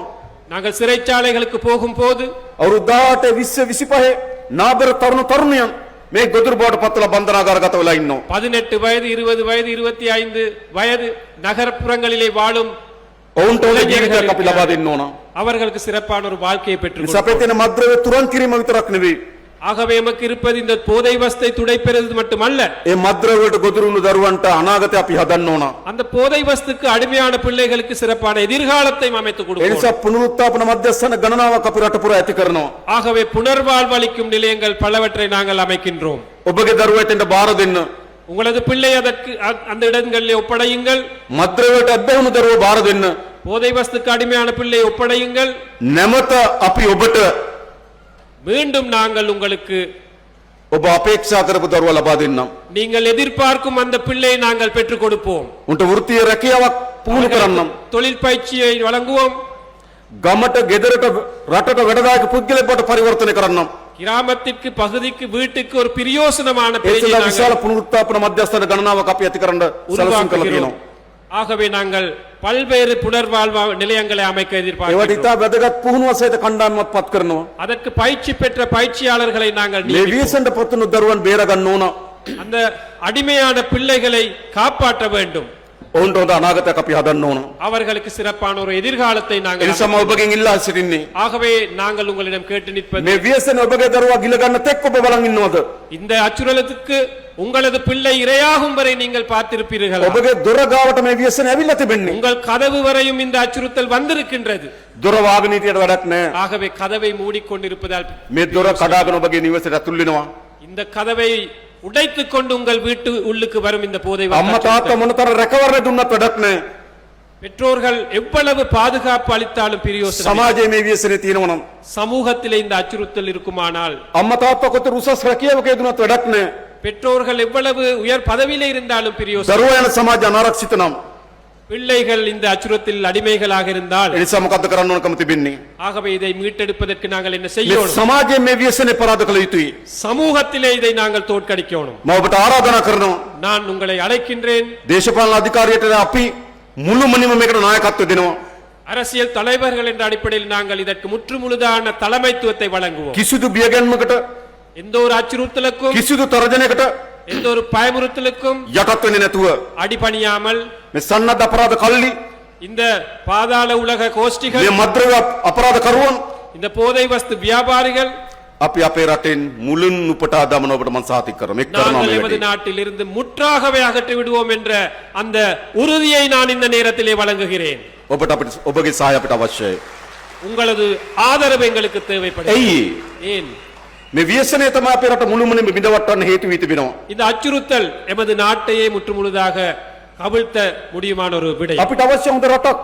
நாங்கள் சிறைச்சாலைகளுக்கு போகும்போது අවුරුදු 18 20 25 නාබර තරුණයන් මේ ගොදුරු බවට පත්වලා බන්ධනාගාරගත වෙලා ඉන්නවා. 18 வயது 20 வயது 25 வயது நகர்ப்புறங்களிலே வாழும் ඔවුන්ට ඕනේ ජීවිතයක් අපි ලබා දෙන්න ඕන. அவர்களுக்கு சிறப்பான ஒரு வாழ்க்கையை பெற்றுக் නිසා අපේ තියෙන මද්ද්‍රව්‍ය තුරන් කිරීම විතරක් නෙවෙයි. ஆகவே நமக்கு இருப்பது இந்த போதை வஸ்தை துடைப்பெறுவது மட்டுமல்ல, ඒ මද්ද්‍රව්‍ය වලට ගොදුරු වුණු දරුවන්ට අනාගතය අපි හදන්න ඕන. அந்த போதை வஸ்துக்கு அடிமையான பிள்ளைகளுக்கு சிறப்பான எதிர்காலத்தையும் அமைத்துக் ඒ கொடுப்போம். නිසා පුනරුත්ථාපන මධ්‍යස්ථාන ගණනාවක් අපි රට පුරා ඇති කරනවා. ஆகவே புனர்வாழ்வளிக்கும் நிலையங்கள் பலவற்றை நாங்கள் அமைக்கின்றோம். ඔබගේ දරුවට එන්න බාර දෙන්න. உங்களது பிள்ளை அதற்கு அந்த இடங்களிலே ஒப்படையுங்கள். මද්ද්‍රව්‍යයට අබ්බැහුණු දරුවෝ බාර දෙන්න. போதை வஸ்துக்கு அடிமையான பிள்ளை ஒப்படையுங்கள். නැමත අපි ඔබට மீண்டும் நாங்கள் உங்களுக்கு ඔබ අපේක්ෂා කරපු දරුවා ලබා දෙන්නම්. நீங்கள் எதிர்பார்க்கும் அந்த பிள்ளையை நாங்கள் பெற்றுக் கொடுப்போம். උන්ට වෘත්තීය රැකියාවක් පුහුණු කරන්නම්. தொழில் பயிற்சியை வழங்குவோம். ගමට ගෙදරට රටට වැඩදායක පුද්ගලයෙක් බවට පරිවර්තනය කරන්නම්. கிராமத்திற்கு பகுதிக்கு வீட்டுக்கு ஒரு பிரயோசனமான ඒ பேஜை සඳහා நாங்கள் විශාල පුනරුත්ථාපන මධ්‍යස්ථාන ගණනාවක් අපි ඇති කරන්න සැලසුම් කළා உருவாக்குகிறோம். තියෙනවා. ஆகவே நாங்கள் பல்வேறு புனர்வாழ்வு நிலையங்களை அமைக்க ඒවට எதிர்பார்க்கிறோம். ඉතා වැදගත් පුහුණුව සහිත කණ්ඩායමක් පත් කරනවා. அதற்கு பயிற்சி பெற்ற பயிற்சியாளர்களை நாங்கள் මේ நியமிப்போம். වීසෙන්ට පත්වුණු දරුවන් බේර ගන්න ඕන. அந்த அடிமையான பிள்ளைகளை காப்பாற்ற வேண்டும். ඔවුන්ට හොඳ අනාගතයක් අපි හදන්න ඕන. அவர்களுக்கு சிறப்பான ஒரு எதிர்காலத்தை ඒ நாங்கள் නිසා මම ඔබගෙන් ඉල්ලා සිටින්නේ ஆகவே நாங்கள் உங்களிடம் கேட்டு நிற்பது මේ වීසෙන් ඔබගේ දරුවා ගිල ගන්න තෙක් ඔබ බලන් ඉන්නවද? இந்த அச்சுறுத்தலுக்கு உங்களது பிள்ளை இரையாகும் வரை நீங்கள் பார்த்திருப்பீர்கள். ඔබගේ දොර ගාවට මේ ව්‍යසන ඇවිල්ලා තිබෙන්නේ. உங்கள் கதவு வரையும் இந்த அச்சுறுத்தல் வந்திருக்கின்றது. දොර වාගෙන හිටියට වැඩක් නැහැ. ஆகவே கதவை மூடிக்கொண்டிருப்பதால் මේ දොර කඩාගෙන ඔබගේ නිවසට ඇතුල් වෙනවා. இந்த கதவை உடைத்துக் கொண்டு உங்கள் வீட்டு உள்ளுக்கு வரும் இந்த போதை අම්මා තාත්තා මොනතර රැකවරණය දුන්නත් වැඩක් නැහැ. பெற்றோர்கள் எவ்வளவு பாதுகாப்பு அளித்தாலும் பிரயோசனம் இல்லை. සමාජයේ මේ ව්‍යසනේ තියෙනවා නම් சமூகத்திலே இந்த அச்சுறுத்தல் இருக்குமானால் අම්මා තාත්තා කොතර උසස් රැකියාවක යෙදුනත් වැඩක් නැහැ. பெற்றோர்கள் எவ்வளவு உயர் பதவியிலே இருந்தாலும் பிரயோசனம் දරුවා යන සමාජ අනාරක්ෂිත නම් பிள்ளைகள் இந்த அச்சுறுத்தலில் அடிமைகளாக இருந்தால் ඒ නිසා මොකද්ද කරන්න ඕනකම තිබෙන්නේ? ஆகவே இதை மீட்டெடுப்பதற்கு நாங்கள் என்ன මේ செய்யணும்? සමාජයේ මේ ව්‍යසනේ පරාද කළ යුතුයි. சமூகத்திலே இதை நாங்கள் தோற்கடிக்கணும். මම ඔබට ආරාධනා කරනවා நான் உங்களை அழைக்கின்றேன். දේශපාලන අධිකාරියට අපි මුළුමනින්ම මේකට නායකත්වය දෙනවා. அரசியல் தலைவர்கள் என்ற அடிப்படையில் நாங்கள் இதற்கு முற்றுமுழுதான தலைமைத்துவத்தை வழங்குவோம். කිසිදු බියගැන්මකට எந்த ஒரு அச்சுறுத்தலுக்கும் කිසිදු තරජනයකට எந்த ஒரு பயமுறுத்தலுக்கும் යටත් වෙන්නේ නැතුව அடிபணியாமல் මේ සන්නද්ධ අපරාධ කල්ලි இந்த பாதாள உலக கோஷ்டிகள் මේ මද්ද්‍රව්‍ය අපරාධ කරුවන් இந்த போதை வஸ்து வியாபாரிகள் අපි අපේ රටෙන් මුලින් උපටා දමන ඔබට මම සාතික කරනවා. මේක කරනවා நாங்கள் මේ எமது වැඩේ. நாட்டில் இருந்து முற்றாகவே அகற்றி விடுவோம் என்ற அந்த உறுதியை நான் இந்த நேரத்திலே வழங்குகிறேன். ඔබට අපිට ඔබගේ සහාය අපිට අවශ්‍යයි. உங்களது ஆதரவு எங்களுக்கு தேவைப்படுகிறது. ඇයි? ஏன்? මේ ව්‍යසනය තමයි අපේ රට මුළුමනින්ම බිඳවට්ටන්න හේතු වී තිබෙනවා. இந்த அச்சுறுத்தல் எமது நாட்டையே முற்றுமுழுதாக கவிழ்த்த முடியுமான ஒரு விடை. අපිට අවශ්‍ය හොඳ රටක්.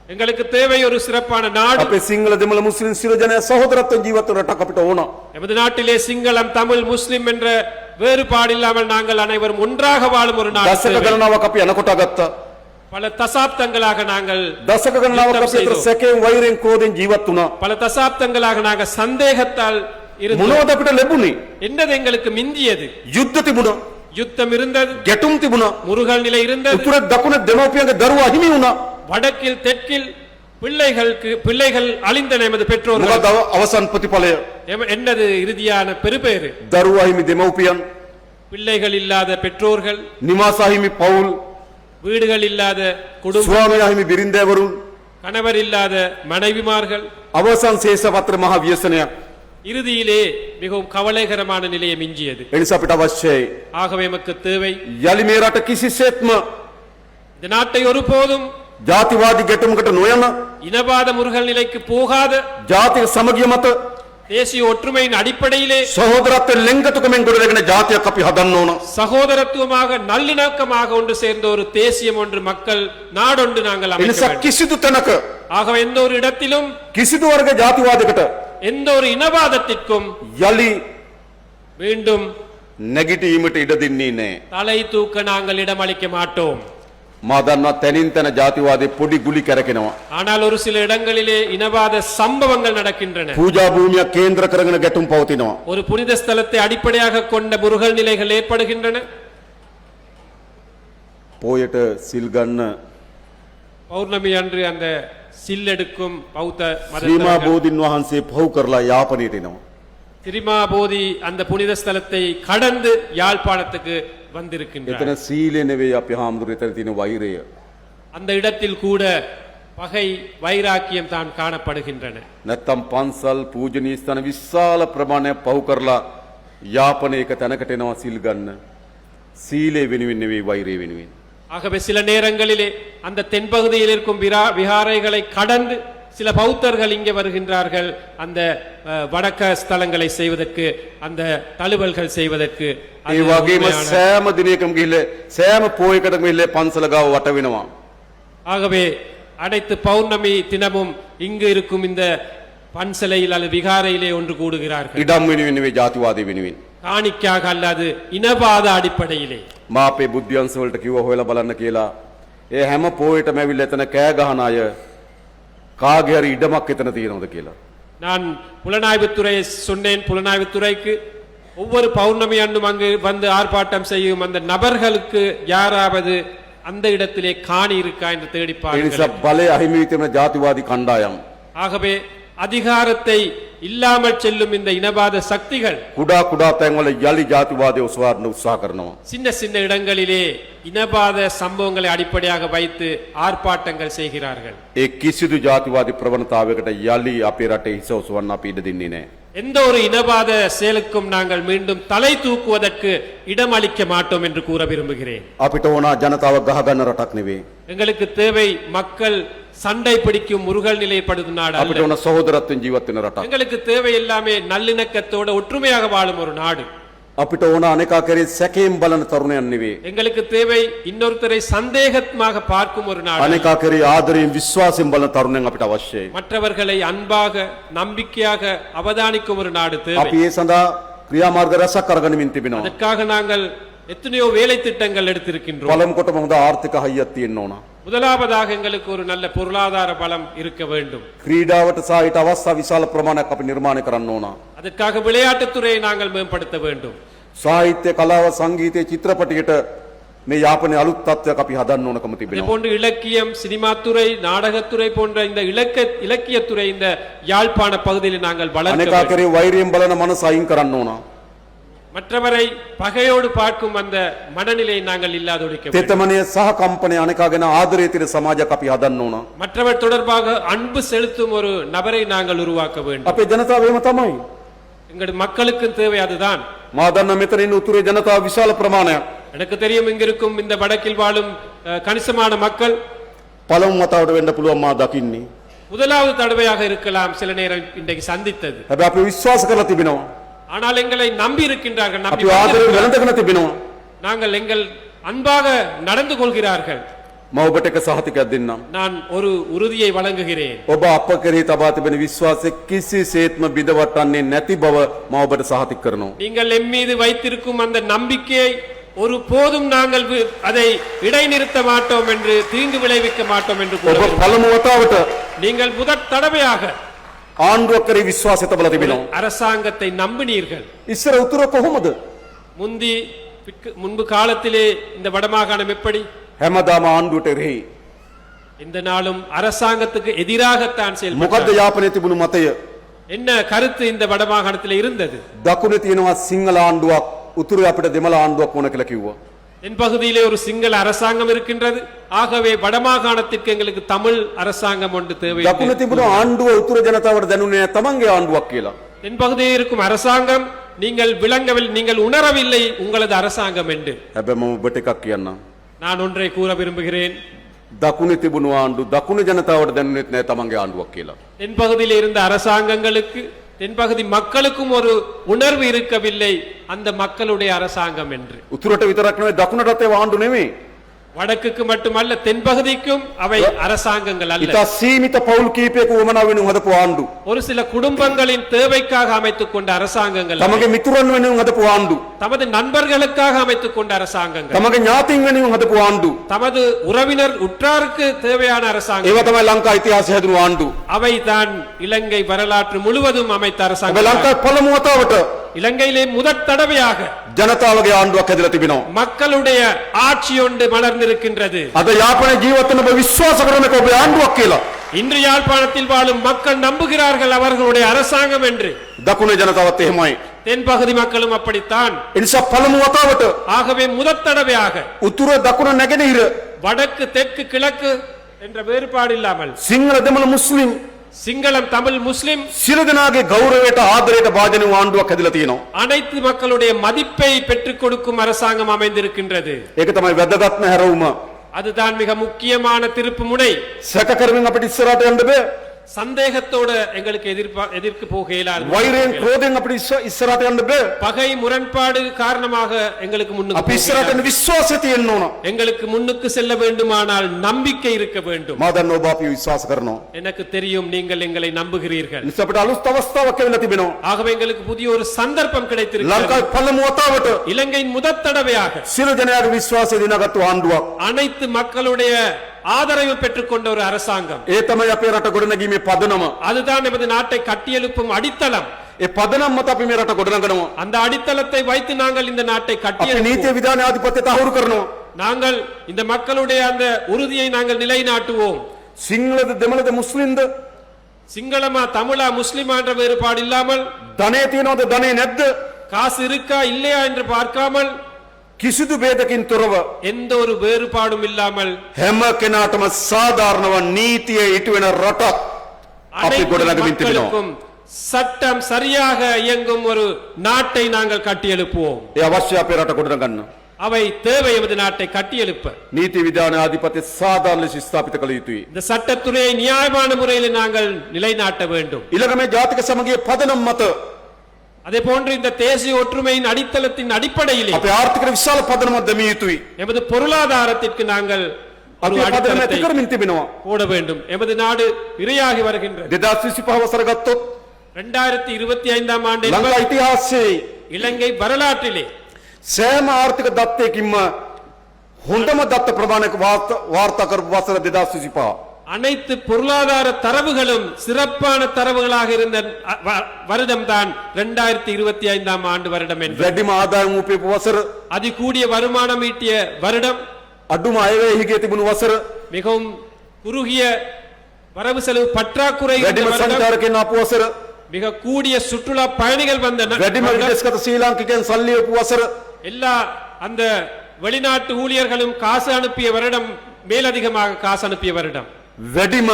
எங்களுக்கு தேவை ஒரு சிறப்பான நாடு. අපේ සිංහල දෙමළ මුස්ලිම් සියලු ජනයා සහෝදරත්වයෙන් ජීවත් වන රටක් අපිට ඕන. எமது நாட்டிலே சிங்களம் தமிழ் முஸ்லிம் என்ற வேறுபாடு இல்லாமல் நாங்கள் அனைவரும் ஒன்றாக வாழும் ஒரு நாடு දශක தேவை. ගණනාවක් අපි අනකොට ගත්තා. பல தசாப்தங்களாக நாங்கள் දශක ගණනාවක් අපි අතර සැකයෙන් වෛරයෙන් ක්‍රෝධයෙන් ජීවත් වුණා. பல தசாப்தங்களாக நாங்கள் சந்தேகத்தால் இருந்தோம். මොනවද අපිට ලැබුණේ? என்னது எங்களுக்கு மிஞ்சியது? යුද්ධ තිබුණා. யுத்தம் இருந்தது, ගැටුම් තිබුණා. முருகல் நிலை இருந்தது, උතුරේ දකුණේ දෙමව්පියන්ගේ දරුවා හිමි වුණා. வடக்கில் தெற்கில் பிள்ளைகள் அழிந்தன. எமது பெற்றோர்கள் මොකද අවසන් ප්‍රතිඵලය? என்னது இறுதியான பெருபேறு? දරුවා හිමි දෙමව්පියන්, பிள்ளைகள் இல்லாத பெற்றோர்கள், නිවාසා හිමි පවුල්, வீடுகள் இல்லாத குடும்பம், ස්වාමියා හිමි බිරින්දෑවරුන්, கணவர் இல்லாத மனைவிமார்கள். අවසන් ශේෂපත්‍ර මහ ව්‍යසනයක්. இறுதியிலே மிகவும் கவலைகரமான நிலையை மிஞ்சியது. ඒ නිසා අපිට අවශ්‍යයි ஆகவே எமக்கு தேவை යලි මේ රට කිසිසේත්ම இந்த நாட்டை ஒருபோதும் ජාතිවාදී ගැටුමකට නොයන இனவாத முருகல் நிலைக்கு போகாத ජාතික සමගිය මත தேசிய ஒற்றுமையின் அடிப்படையிலே සහෝදරත්වයෙන් ලෙන්ගතුකමෙන් ගොඩනැගෙන ජාතියක් අපි හදන්න ඕන. சகோதரத்துவமாக நல்லிணக்கமாக ஒன்று சேர்ந்த ஒரு தேசியம் ஒன்று மக்கள் நாடொன்று நாங்கள் ඒ அமைக்க නිසා வேண்டும். කිසිදු තැනක ஆகவே எந்த ஒரு இடத்திலும் කිසිදු වර්ග ජාතිවාදයකට எந்த ஒரு இனவாதத்திற்கும் යලි மீண்டும் නැගිටීමට ඉඩ දෙන්නේ නැහැ. தலை தூக்க நாங்கள் இடமளிக்க மாட்டோம். මා දන්නවා තැනින් තැන ජාතිවාදී පොඩි ගුලි කැරකෙනවා. ஆனால் ஒரு சில இடங்களிலே இனவாத சம்பவங்கள் நடக்கின்றன. පූජා භූමියක් කේන්ද්‍ර කරගෙන ගැටුම් පවතිනවා. ஒரு புனித ஸ்தலத்தை அடிப்படையாக கொண்ட முருகல் நிலைகள் ஏற்படுகின்றன. පෝයට සිල් ගන්න பௌர்ணமி அன்று அந்த சில்லெடுக்கும் பௌத்த ශ්‍රීමා மத බෝධින් වහන්සේ පහු කරලා යාපනයට එනවා. திரிமாபோதி அந்த புனித ஸ்தலத்தை கடந்து யாழ்ப்பாணத்துக்கு வந்திருக்கின்றார். එතන සීලය නෙවෙයි අපි හාමුදුරුවෝ එතන තියෙන වෛරය. அந்த இடத்தில் கூட பகை வைராக்கியம் தான் காணப்படுகின்றன. නැත්තම් පන්සල් පූජනීය ස්ථාන විශාල ප්‍රමාණයක් පහු කරලා යාපනය එක තැනකට එනවා සිල් ගන්න. සීලය වෙනුවෙන් නෙවෙයි වෛරය වෙනුවෙන්. ஆகவே சில நேரங்களிலே அந்த தென்பகுதியில் இருக்கும் விகாரைகளை கடந்து சில பௌத்தர்கள் இங்கே வருகின்றார்கள். அந்த வடக்க ஸ்தலங்களை செய்வதற்கு, அந்த தழுவல்கள் செய்வதற்கு. அது ඒ වගේම உண்மையான- සෑම දිනයකම ගිහිල්ලා සෑම පෝයකටම ගිහිල්ලා පන්සල ගාව වට වෙනවා. ஆகவே அனைத்து பௌர்ணமி தினமும் இங்கு இருக்கும் இந்த பன்சலையில் அல்லது விகாரையிலே ஒன்று கூடுகிறார்கள். ඉඩම් වෙනුවෙන් නෙවෙයි ජාතිවාදී වෙනුවෙන්. காணிக்காக அல்லது இனவாத அடிப்படையிலே මා අපේ බුද්ධ්‍යංශ වලට කිව්ව හොයලා බලන්න කියලා. ඒ හැම පොයටම ඇවිල්ලා එතන කෑ ගහන අය කාගේ හරි ඉඩමක් එතන තියෙනවද කියලා. நான் புலனாய்வுத்துறையை சொன்னேன். புலனாய்வுத்துறைக்கு ஒவ்வொரு பௌர்ணமி அன்றும் அங்கு வந்து ஆர்ப்பாட்டம் செய்யும் அந்த நபர்களுக்கு யாராவது அந்த இடத்திலே காணி இருக்கா என்று தேடி ඒ பாருங்கள். නිසා බලය අහිමි වී තිබෙන ජාතිවාදී කණ්ඩායම් ஆகவே அதிகாரத்தை இல்லாமல் செல்லும் இந்த இனவாத சக்திகள் කුඩා කුඩා තැන්වල යලි ජාතිවාදය උසවාන්න උත්සාහ කරනවා. சின்ன சின்ன இடங்களிலே இனவாத சம்பவங்களை அடிப்படையாக வைத்து ஆர்ப்பாட்டங்கள் செய்கிறார்கள். ඒ කිසිදු ජාතිවාදී ප්‍රවණතාවයකට යලි අපේ රටේ හිස ඔසවන්න අපි ඉඩ දෙන්නේ නැහැ. எந்த ஒரு இனவாத செயலுக்கும் நாங்கள் மீண்டும் தலை தூக்குவதற்கு இடமளிக்க மாட்டோம் என்று கூற விரும்புகிறேன். අපිට ඕන ජනතාව ගහගන්න රටක් නෙවෙයි. எங்களுக்கு தேவை மக்கள் சண்டை பிடிக்கும் முருகல் நிலைப்படுத்தும் நாடு අපිට அல்ல. ඕන සහෝදරත්වයෙන් ජීවත් වෙන රටක්. எங்களுக்கு தேவை எல்லாமே நல்லிணக்கத்தோட ஒற்றுமையாக வாழும் ஒரு நாடு. අපිට ඕන අනේකා කරේ සැකයෙන් බලන තරුණයන් නෙවෙයි. எங்களுக்கு தேவை இன்னொருத்தரை சந்தேகமாக பார்க்கும் ஒரு நாடு. අනේකා කරේ ආදරයෙන් විශ්වාසයෙන් බලන තරුණයන් අපිට අවශ්‍යයි. மற்றவர்களை அன்பாக நம்பிக்கையாக அவதானிக்கும் ஒரு நாடு தேவை. අපි ඒ සඳහා ක්‍රියාමාර්ග රැසක් අරගෙනමින් තිබෙනවා. அதற்காக நாங்கள் எத்தனையோ வேலை திட்டங்கள் எடுத்திருக்கின்றோம். පළමු කොටම හොඳ ආර්ථික හයියක් තියෙන්න ඕන. முதலாவதாக எங்களுக்கு ஒரு நல்ல பொருளாதார பலம் இருக்க வேண்டும். ක්‍රීඩාවට සහ ඊට අවස්ථා විශාල ප්‍රමාණයක් අපි නිර්මාණය කරන්න ඕන. அதற்காக விளையாட்டுத்துறையை நாங்கள் மேம்படுத்த வேண்டும். සාහිත්‍ය කලාව සංගීතය චිත්‍රපටයට මේ යාපනයේ අලුත් තත්ත්වයක් අපි හදන්න ඕනකම இதே තිබෙනවා. போன்று இலக்கியம், சினிமாத்துறை, நாடகத்துறை போன்ற இந்த இலக்கியத்துறை இந்த யாழ்ப்பாண பகுதியில் நாங்கள் வளர்க்க අනේකා வேண்டும். කරේ වෛරයෙන් බලන මනස අයින් කරන්න ඕන. மற்றவரை பகையோடு பார்க்கும் அந்த மனநிலையை நாங்கள் இல்லாதொழிக்க வேண்டும். තෙතමනය සහ කම්පනය අනේකා ගැන ආදරය තියෙන සමාජයක් අපි හදන්න ඕන. மற்றவர் தொடர்பாக அன்பு செலுத்தும் ஒரு நபரை நாங்கள் உருவாக்க வேண்டும். අපේ ජනතාව එහෙම තමයි. எங்களுடைய மக்களுக்கு தேவை அதுதான். මා දන්න මෙතන ඉන්න උතුරේ ජනතාව විශාල ප්‍රමාණයක් எனக்கு தெரியும் இங்கிருக்கும் இந்த வடக்கில் வாழும் கணிசமான மக்கள் පළමු වතාවට වෙන්න පුළුවන් මා දකින්නේ. முதலாவது தடவையாக இருக்கலாம் சில நேரம் இன்றைக்கு சந்தித்தது. හැබැයි අපි විශ්වාස කරලා තිබෙනවා. ஆனால் எங்களை நம்பி இருக்கின்றார்கள். நம்பி අපි ආදරයෙන් வந்திருக்கிறார்கள். වැළඳගෙන තිබෙනවා. நாங்கள் எங்கள் அன்பாக நடந்து கொள்கிறார்கள். මම ඔබට එක සහතිකයක් දෙන්නම්. நான் ஒரு உறுதியை வழங்குகிறேன். ඔබ අප කෙරෙහි තබා තිබෙන විශ්වාසය කිසිසේත්ම බිඳවටන්නේ නැති බව මම ඔබට සහතික කරනවා. நீங்கள் எம் மீது வைத்திருக்கும் அந்த நம்பிக்கையை ஒரு போதும் நாங்கள் அதை இடைநிறுத்த மாட்டோம் என்று தீங்கு விளைவிக்க மாட்டோம் என்று ඔබ கூறுகிறோம். පළමු වතාවට நீங்கள் முதற் தடவையாக ආණ්ඩුවක් කරේ විශ්වාසය තබලා තිබෙනවා. அரசாங்கத்தை நம்பினீர்கள். ඉස්සර උතුර කොහොමද? முன்பு காலத்திலே இந்த வடமாகாணம் எப்படி? හැමදාම ආණ්ඩුවට එරෙහි. இந்த நாளும் அரசாங்கத்துக்கு எதிராகத்தான் මොකද්ද செயல்பட்டார். යාපනයේ තිබුණු මතය? என்ன கருத்து இந்த வடமாகாணத்தில் இருந்தது? දකුණේ තියෙනවා සිංහල ආණ්ඩුවක්, උතුරේ අපිට දෙමළ ආණ්ඩුවක් ඕන කියලා කිව්වා. தென் பகுதியிலே ஒரு சிங்கள அரசாங்கம் இருக்கின்றது. ஆகவே வடமாகாணத்திற்கு எங்களுக்கு தமிழ் அரசாங்கம் ஒன்று தேவை. දකුණේ තිබුණු ආණ්ඩුව උතුර ජනතාවට දැනුනේ නැහැ තමන්ගේ ආණ්ඩුවක් කියලා. தென் பகுதியில் இருக்கும் அரசாங்கம் நீங்கள் விளங்கவில்லை, நீங்கள் உணரவில்லை உங்களது அரசாங்கம் என்று. හැබැයි මම ඔබට එකක් කියන්නම්. நான் ஒன்றை கூற விரும்புகிறேன். දකුණේ තිබුණු ආණ්ඩු දකුණු ජනතාවට දැනුනේත් නැහැ තමන්ගේ ආණ්ඩුවක් කියලා. தென் பகுதியில் இருந்த அரசாங்கங்களுக்கு தென்பகுதி மக்களுக்கும் ஒரு உணர்வு இருக்கவில்லை அந்த மக்களுடைய அரசாங்கம் என்று. උතුරට විතරක් නෙවෙයි දකුණටත් ඒව ආණ්ඩු නෙවෙයි. வடக்குக்கு மட்டுமல்ல தென்பகுதிக்கும் அவை அரசாங்கங்கள் அல்ல. ඉතා සීමිත පවුල් කීපයක වමනා වෙනුම් හදපු ආණ්ඩු. ஒரு சில குடும்பங்களின் தேவைக்காக அமைத்துக் கொண்ட அரசாங்கங்கள் அல்ல. තමගේ මිතුරන් වෙනුම් හදපු ආණ්ඩු. தமது நண்பர்களுக்காக அமைத்துக் கொண்ட அரசாங்கங்கள், තමගේ ඥාතීන් වෙනුම් හදපු ආණ්ඩු. தமது உறவினர் உற்றாருக்கு தேவையான ඒව அரசாங்கம். තමයි ලංකා ඉතිහාසය හැදුණු ආණ්ඩු. அவை தான் இலங்கை வரலாற்று முழுவதும் அமைத்த හැබැයි அரசாங்கம். ලංකාවේ පළමු වතාවට இலங்கையிலே முதற் தடவையாக ජනතාවගේ ආණ්ඩුවක් හැදලා තිබෙනවා. மக்களுடைய ஆட்சி ஒன்று மலர்ந்திருக்கின்றது. අද යාපනයේ ජීවත් වෙන ඔබ විශ්වාස කරන එක ඔබේ ආණ්ඩුවක් කියලා. இன்று யாழ்ப்பாணத்தில் வாழும் மக்கள் நம்புகிறார்கள் அவர்களுடைய அரசாங்கம் என்று. දකුණේ ජනතාවත් එහෙමයි. தென்பகுதி மக்களும் அப்படித்தான். ඒ නිසා පළමු වතාවට ஆகவே முதற் தடவையாக උතුර දකුණ නැගෙනහිර வடக்கு தெற்கு கிழக்கு என்ற வேறுபாடு இல்லாமல் සිංහල දෙමළ මුස්ලිම් சிங்களம் தமிழ் முஸ்லிம் සියලු දෙනාගේ ගෞරවයට ආදරයට භාජන වූ ආණ්ඩුවක් හැදලා තියෙනවා. அனைத்து மக்களுடைய மதிப்பை பெற்றுக் கொடுக்கும் அரசாங்கம் அமைந்திருக்கின்றது. ඒක තමයි වැදගත්ම හැරවුම. அதுதான் மிக முக்கியமான திருப்பு முனை. සැක කරමින් අපිට ඉස්සරහට යන්න බෑ. சந்தேகத்தோட எங்களுக்கு எதிர்க்கு போக இயலாது. වෛරයෙන් ක්‍රෝධයෙන් අපිට ඉස්සරහට යන්න බෑ. பகை முரண்பாடு காரணமாக எங்களுக்கு අපි முன்னுக்கு போக ඉස්සරහට இயலாது. යන්න විශ්වාසය තියෙන්න ඕන. எங்களுக்கு முன்னுக்கு செல்ல வேண்டுமானால் நம்பிக்கை இருக்க வேண்டும். මා දන්නවා ඔබ අපි විශ්වාස කරනවා. எனக்கு தெரியும் நீங்கள் எங்களை நம்புகிறீர்கள். නිසා අපිට අලුත් අවස්ථාවක් ලැබිලා තිබෙනවා. ஆகவே எங்களுக்கு புதிய ஒரு சந்தர்ப்பம் கிடைத்திருக்கிறது. ලංකාවේ පළමු වතාවට இலங்கையின் முதற் தடவையாக සියලු ජනයාගේ විශ්වාසය දිනාගත්තු ආණ්ඩුවක්. அனைத்து மக்களுடைய ஆதரவு பெற்றுக்கொண்ட ஒரு அரசாங்கம். ඒ තමයි අපේ රට ගොඩනැගීමේ පදනම. அதுதான் நமது நாட்டை கட்டியெழுப்பும் அடித்தளம். ඒ පදනම මත අපි මේ රට ගොඩනගනවා. அந்த அடித்தளத்தை வைத்து நாங்கள் இந்த நாட்டை අපි கட்டியெழுப்புவோம். නීතිය විධාන ආධිපත්‍යය තහවුරු කරනවා. நாங்கள் இந்த மக்களுடைய அந்த உறுதியை நாங்கள் நிலைநாட்டுவோம். සිංහලද දෙමළද මුස්ලිම්ද சிங்களமா தமிழா முஸ்லிமா என்ற வேறுபாடு இல்லாமல், ධනය තියනවද ධනය නැද්ද காசு இருக்கா இல்லையா என்று பார்க்காமல், කිසිදු ભેදකින් තොරව எந்த ஒரு வேறுபாடும் இல்லாமல் හැම කෙනාටම සාධාරණව නීතිය ඉටු වෙන රටක් අපි அனைத்து ගොඩනගමින් තිබෙනවා. மக்களுக்கும் சட்டம் சரியாக இயங்கும் ஒரு நாட்டை நாங்கள் கட்டியெழுப்புவோம். ඒ අවශ්‍ය අපේ රට ගොඩනගන්න. அவை தேவை எமது நாட்டை கட்டியெழுப்ப. නීති විධාන ආධිපත්‍ය සාධාරණ ලෙස ස්ථාපිත කළ යුතුයි. இந்த சட்டத்துறையை நியாயமான முறையில் நாங்கள் நிலைநாட்ட வேண்டும். ඊළඟ මේ ජාතික සමගිය පදනම් මත அதே போன்று இந்த தேசிய ஒற்றுமையின் அடித்தளத்தின் அடிப்படையிலே අපේ ආර්ථික විශාල පදනමක් දැමිය යුතුයි. எமது பொருளாதாரத்திற்கு நாங்கள் ஒரு අපි පදනම ඇති அடித்தளத்தை කරමින් තිබෙනවා. போட வேண்டும். எமது நாடு இரையாகி வருகின்றது. 2025 වසර ගත්තොත් 2025 ஆண்டு ලංකා ඉතිහාසයේ இலங்கை வரலாற்றிலே සෑම ආර්ථික දත්තයකින්ම හොඳම දත්ත ප්‍රමාණයක වාර්තා කරපු වසර 2025. அனைத்து பொருளாதார தரவுகளும் சிறப்பான தரவுகளாக இருந்த வருடம் தான் 2025 ஆண்டு வருடம் என்று. වැඩිම ආදායම උපයපු වසර, அதிகூடிய வருமானம் ஈட்டிய வருடம், අඩුම අයවැයහිගේ තිබුණු වසර, மிகவும் குறுகிய வரவு செலவு பற்றாக்குறை இருந்த වැඩිම வருடம், සංචාරකයන් ආපු වසර, மிக கூடிய சுற்றுலா பயணிகள் வந்த වැඩිම வருடம், විදේශගත ශ්‍රී ලාංකිකයන් සල්ලි උපු වසර, எல்லா அந்த வெளிநாட்டு ஊழியர்களும் காசு அனுப்பிய வருடம், மேலதிகமாக காசு அனுப்பிய வருடம், වැඩිම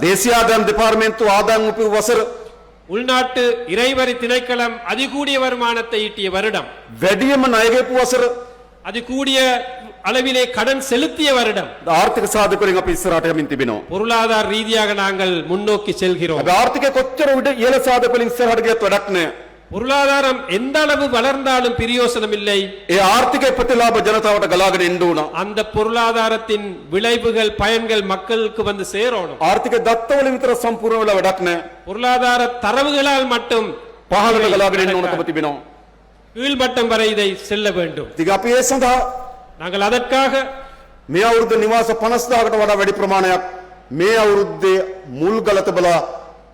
දේශීය ආදායම් දෙපාර්තමේන්තුව ආදායම් උපයපු වසර, உள்நாட்டு இறைவரி திணைக்களம் அதிகூடிய வருமானத்தை ஈட்டிய வருடம், වැඩිම ණය ගෙවපු වසර, அதிகூடிய அளவிலே கடன் செலுத்திய வருடம். ආර්ථික සාධකවලින් අපි ඉස්සරහට යමින් තිබෙනවා. பொருளாதார ரீதியாக நாங்கள் முன்னோக்கி செல்கிறோம். අපි ආර්ථිකය කොච්චර උඩ ඉහළ සාධකවලින් ඉස්සරහට ගියත් වැඩක් නැහැ. பொருளாதாரம் எந்த அளவு வளர்ந்தாலும் பிரயோசனம் இல்லை. ඒ ආර්ථිකයේ ප්‍රතිලාභ ජනතාවට ගලාගෙන එන්න ඕන. அந்த பொருளாதாரத்தின் விளைவுகள் பயன்கள் மக்களுக்கு வந்து சேரணும். ආර්ථික දත්තවල විතර සම්පූර්ණ වෙලා වැඩක් නැහැ. பொருளாதார தரவுகளால் மட்டும் පහළට ගලාගෙන එන්න ඕනකම තිබෙනවා. கீழ்மட்டம் வரை இதை செல்ல வேண்டும். ඉතින් අපි ඒ සඳහා நாங்கள் அதற்காக මේ අවුරුද්ද නිවාස 50000කට වඩා වැඩි ප්‍රමාණයක් මේ අවුරුද්දේ මුල් ගල තබලා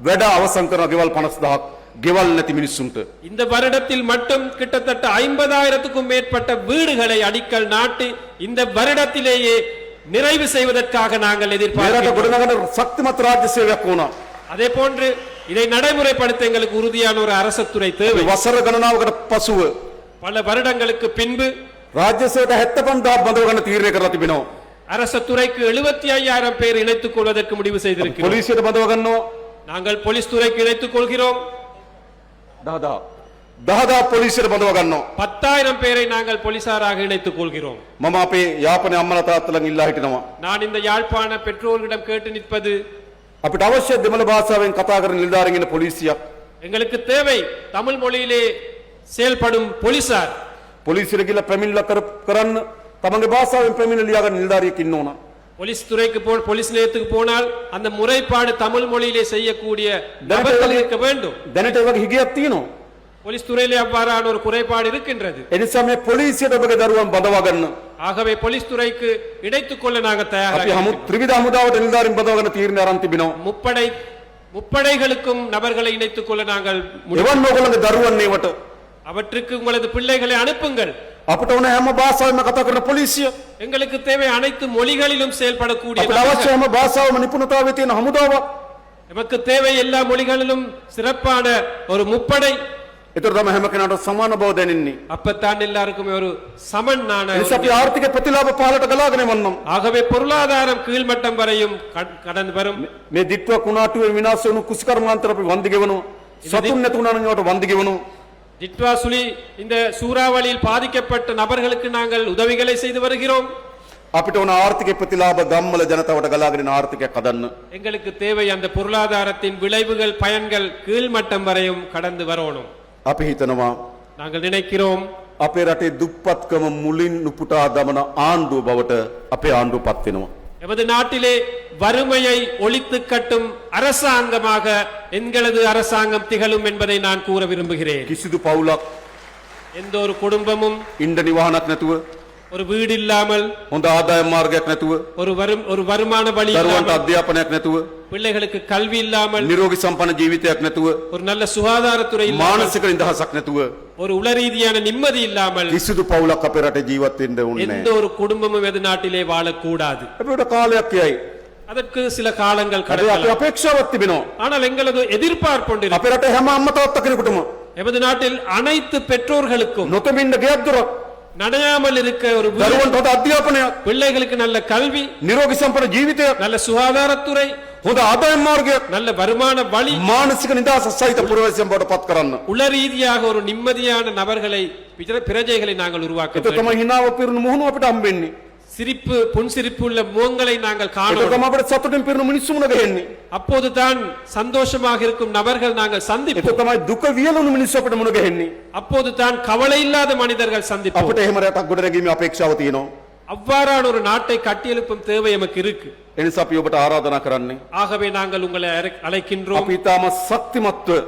වැඩ අවසන් කරන ගෙවල් 50000ක් ගෙවල් නැති මිනිස්සුන්ට இந்த வருடத்தில் மட்டும் கிட்டத்தட்ட 50,000க்கும் மேற்பட்ட வீடுகளை அடிக்கல் நாட்டி இந்த வருடத்திலேயே நிறைவு செய்வதற்காக நாங்கள் මේ රට எதிர்பார்க்கிறோம். ගොඩනගන ශක්තිමත් රාජ්‍ය සේවයක් වුණා. அதே போன்று இதை நடைமுறைப்படுத்த எங்களுக்கு உறுதியான ஒரு அரசுத்துறை தேவை. වසර ගණනාවකට පසුව பல வருடங்களுக்கு பின்பு රාජ්‍ය සේවයට 75000ක් බඳව ගන්න තීරණය කරලා තිබෙනවා. அரசுத்துறைக்கு 75,000 பேர் இணைத்துக் கொள்வதற்கு முடிவு செய்திருக்கிறோம். පොලිසියට බඳව ගන්නවා நாங்கள் போலீஸ் துறைக்கு இணைத்துக் கொள்கிறோம். 10000 පොලිසියට බඳව ගන්නවා. 10,000 பேரை நாங்கள் போலீசாராக இணைத்துக் கொள்கிறோம். මම අපේ යාපනයේ අම්මලා තාත්තලාගෙන් ඉල්ලා හිටිනවා. நான் இந்த யாழ்ப்பாண பெற்றோர்களிடம் கேட்டு நிற்பது, අපිට අවශ්‍ය දෙමළ භාෂාවෙන් කතා කරන නිලධාරීන් ඉන්න පොලිසියක්. எங்களுக்கு தேவை தமிழ் மொழியிலே செயல்படும் போலீசார். පොලිසියට ගිහලා පැමිණිල්ල කරන්න තමන්ගේ භාෂාවෙන් පැමිණිල්ල ලියාගන්න නිලධාරියෙක් ඉන්න ඕන. போலீஸ் துறைக்கு போலீஸ் நிலையத்துக்கு போனால் அந்த முறைப்பாடு தமிழ் மொழியிலே செய்யக்கூடிய நபர்கள் இருக்க வேண்டும். දැනට ඒ වගේ හිගයක් තියෙනවා. போலீஸ் துறையிலே அவ்வாறான ஒரு குறைபாடு இருக்கின்றது. ඒ නිසා මේ පොලිසියට ඔබගේ දරුවන් බඳවා ගන්න. ஆகவே போலீஸ் துறைக்கு இணைத்துக் கொள்ள நாங்கள் අපි தயாராக ත්‍රිවිධ හමුදාවට නිලධාරීන් බඳවා ගන්න තීරණය අරන් තිබෙනවා. முப்படைகளுக்கும் நபர்களை இணைத்துக் கொள்ள நாங்கள் එවන් ඕගොල්ලන්ගේ දරුවන් ඒවට அவற்றுக்கு உங்களது பிள்ளைகளை அனுப்புங்கள். අපිට ඕන හැම භාෂාවෙන්ම කතා කරන පොලිසිය. எங்களுக்கு தேவை அனைத்து மொழிகளிலும் செயல்படக்கூடிய අපිට අවශ්‍ය நபர்கள். හැම භාෂාවම නිපුණතාවය තියෙන හමුදාවක්. நமக்கு தேவை எல்லா மொழிகளிலும் சிறப்பான ஒரு முப்படை. ඒතර තමයි හැම කෙනාට සමාන බව දැනෙන්නේ. அப்பத்தான் எல்லாருக்குமே ஒரு சமனான ඒ නිසා අපි ආර්ථික ප්‍රතිලාභ පහලට ගලාගෙන යවන්නම්. ஆகவே பொருளாதாரம் கீழ்மட்டம் வரையும் கடந்து வரும். මේ දිට්ඨව කුණාටුවේ විනාශ වුණු කුසිකර්මාන්තර අපි වන්දි ගෙවනවා. සතුන් නැතුණා නම් ඒවට වන්දි ගෙවනවා. ஜிட்வாசுலி இந்த சூறாவளியில் பாதிக்கப்பட்ட நபர்களுக்கு நாங்கள் உதவிகளை செய்து வருகிறோம். අපිට ඕන ආර්ථික ප්‍රතිලාභ ගම්වල ජනතාවට ගලාගෙන ආර්ථිකයක් හදන්න. எங்களுக்கு தேவை அந்த பொருளாதாரத்தின் விளைவுகள் பயன்கள் கீழ்மட்டம் வரையும் கடந்து வரணும். අපි හිතනවා நாங்கள் நினைக்கிறோம் අපේ රටේ දුප්පත්කම මුලින් උපුටා දමන ආණ්ඩුව බවට අපේ ආණ්ඩුව පත් වෙනවා. எமது நாட்டிலே வறுமையை ஒழித்து கட்டும் அரசாங்கமாக எங்களது அரசாங்கம் திகழும் என்பதை நான் கூற விரும்புகிறேன். කිසිදු පවුලක් எந்த ஒரு குடும்பமும் ඉන්ඩ නිවාහනක් නැතුව ஒரு வீடு இல்லாமல் හොඳ ආදායම් මාර්ගයක් නැතුව ஒரு வருமான வழி දරුවන්ට இல்லாமல் අධ්‍යාපනයක් නැතුව பிள்ளைகளுக்கு கல்வி இல்லாமல் නිරෝගී සම්පන්න ජීවිතයක් නැතුව ஒரு நல்ல சுகாதாரத்துறை இல்லாமல் මානසික නිදහසක් නැතුව ஒரு உளரீதியான நிம்மதி இல்லாமல் කිසිදු පවුලක් අපේ රටේ ජීවත් වෙන්න ඕනේ எந்த නැහැ. ஒரு குடும்பமும் எது நாட்டிலே வாழக்கூடாது. අපිට කාලයක් යයි. அதற்கு சில காலங்கள் අපි கடக்கலாம். අපේක්ෂාවක් තිබෙනවා. ஆனால் எங்களது எதிர்பார்ப்பு ஒன்று இருக்கு. අපේ රටේ හැම අම්මා තාත්තා කෙනෙකුටම எமது நாட்டில் அனைத்து பெற்றோர்களுக்கும் නොතෙමින්න ගෙයක් දොරක් நனையாமல் இருக்க ஒரு வீடு, දරුවන්ට හොඳ අධ්‍යාපනයක් பிள்ளைகளுக்கு நல்ல கல்வி, නිරෝගී සම්පන්න ජීවිතයක් நல்ல சுகாதாரத்துறை, හොඳ ආදායම් මාර්ගයක් நல்ல வருமான வழி, මානසික නිදහස සහිත පුරවැසියන් බවට පත් කරන්න. உளரீதியாக ஒரு நிம்மதியான நபர்களை பிரஜைகளை நாங்கள் உருவாக்க ඒක வேண்டும். තමයි හිනාව පිරුණු මුහුණු අපිට හම්බෙන්නේ. சிரிப்பு புன்சிரிப்பு உள்ள முகங்களை நாங்கள் ඒක காணோம். තමයි අපිට සතුටින් පිරුණු මිනිස්සු මුණ ගැහෙන්නේ. அப்போதுதான் சந்தோஷமாக இருக்கும் நபர்கள் நாங்கள் ඒක சந்திப்போம். තමයි දුක වියලුණු මිනිස්සු අපිට මුණ ගැහෙන්නේ. அப்போதுதான் கவலை இல்லாத மனிதர்கள் சந்திப்போம். අපිට එහෙම රටක් ගොඩනැගීමේ අපේක්ෂාව තියෙනවා. அவ்வாறான ஒரு நாட்டை கட்டியெழுப்பும் தேவை எமக்கு இருக்கு. ඒ නිසා අපි ඔබට ආරාධනා කරන්නේ ஆகவே நாங்கள் உங்களை அழைக்கின்றோம். අපි ඊටම ශක්තිමත්ව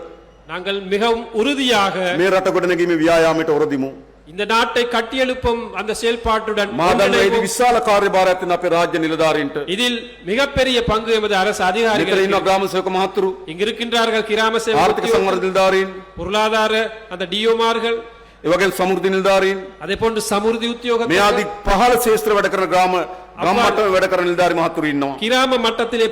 நாங்கள் மிகவும் உறுதியாக මේ රට ගොඩනැගීමේ ව්‍යායාමයට ඔරදිමු. இந்த நாட்டை கட்டியெழுப்பும் அந்த செயல்பாட்டுடன் මා දන්නවා මේ ஒன்றிணைவோம். විශාල කාර්යභාරයක් තියෙන අපේ රාජ්‍ය නිලධාරීන්ට. இதில் மிகப்பெரிய பங்கு எமது அரசு මෙතන அதிகாரிகள் ඉන්න ග්‍රාම සේවක මහතුරු, இங்கு இருக்கின்றார்கள். கிராம சேவக ආර්ථික உத்தியோகத்தர், සංවර්ධන නිලධාරීන්, பொருளாதார அந்த டிஓமார்கள், ඒ වගේම සමෘද්ධි නිලධාරීන්, அதே போன்று சமுர்தி මේ உத்தியோகத்தர், ආදී පහළ ශේෂ්ත්‍ර වැඩ කරන ග්‍රාම මට්ටමේ වැඩ කරන නිලධාරි මහතුරු ඉන්නවා. கிராம மட்டத்திலே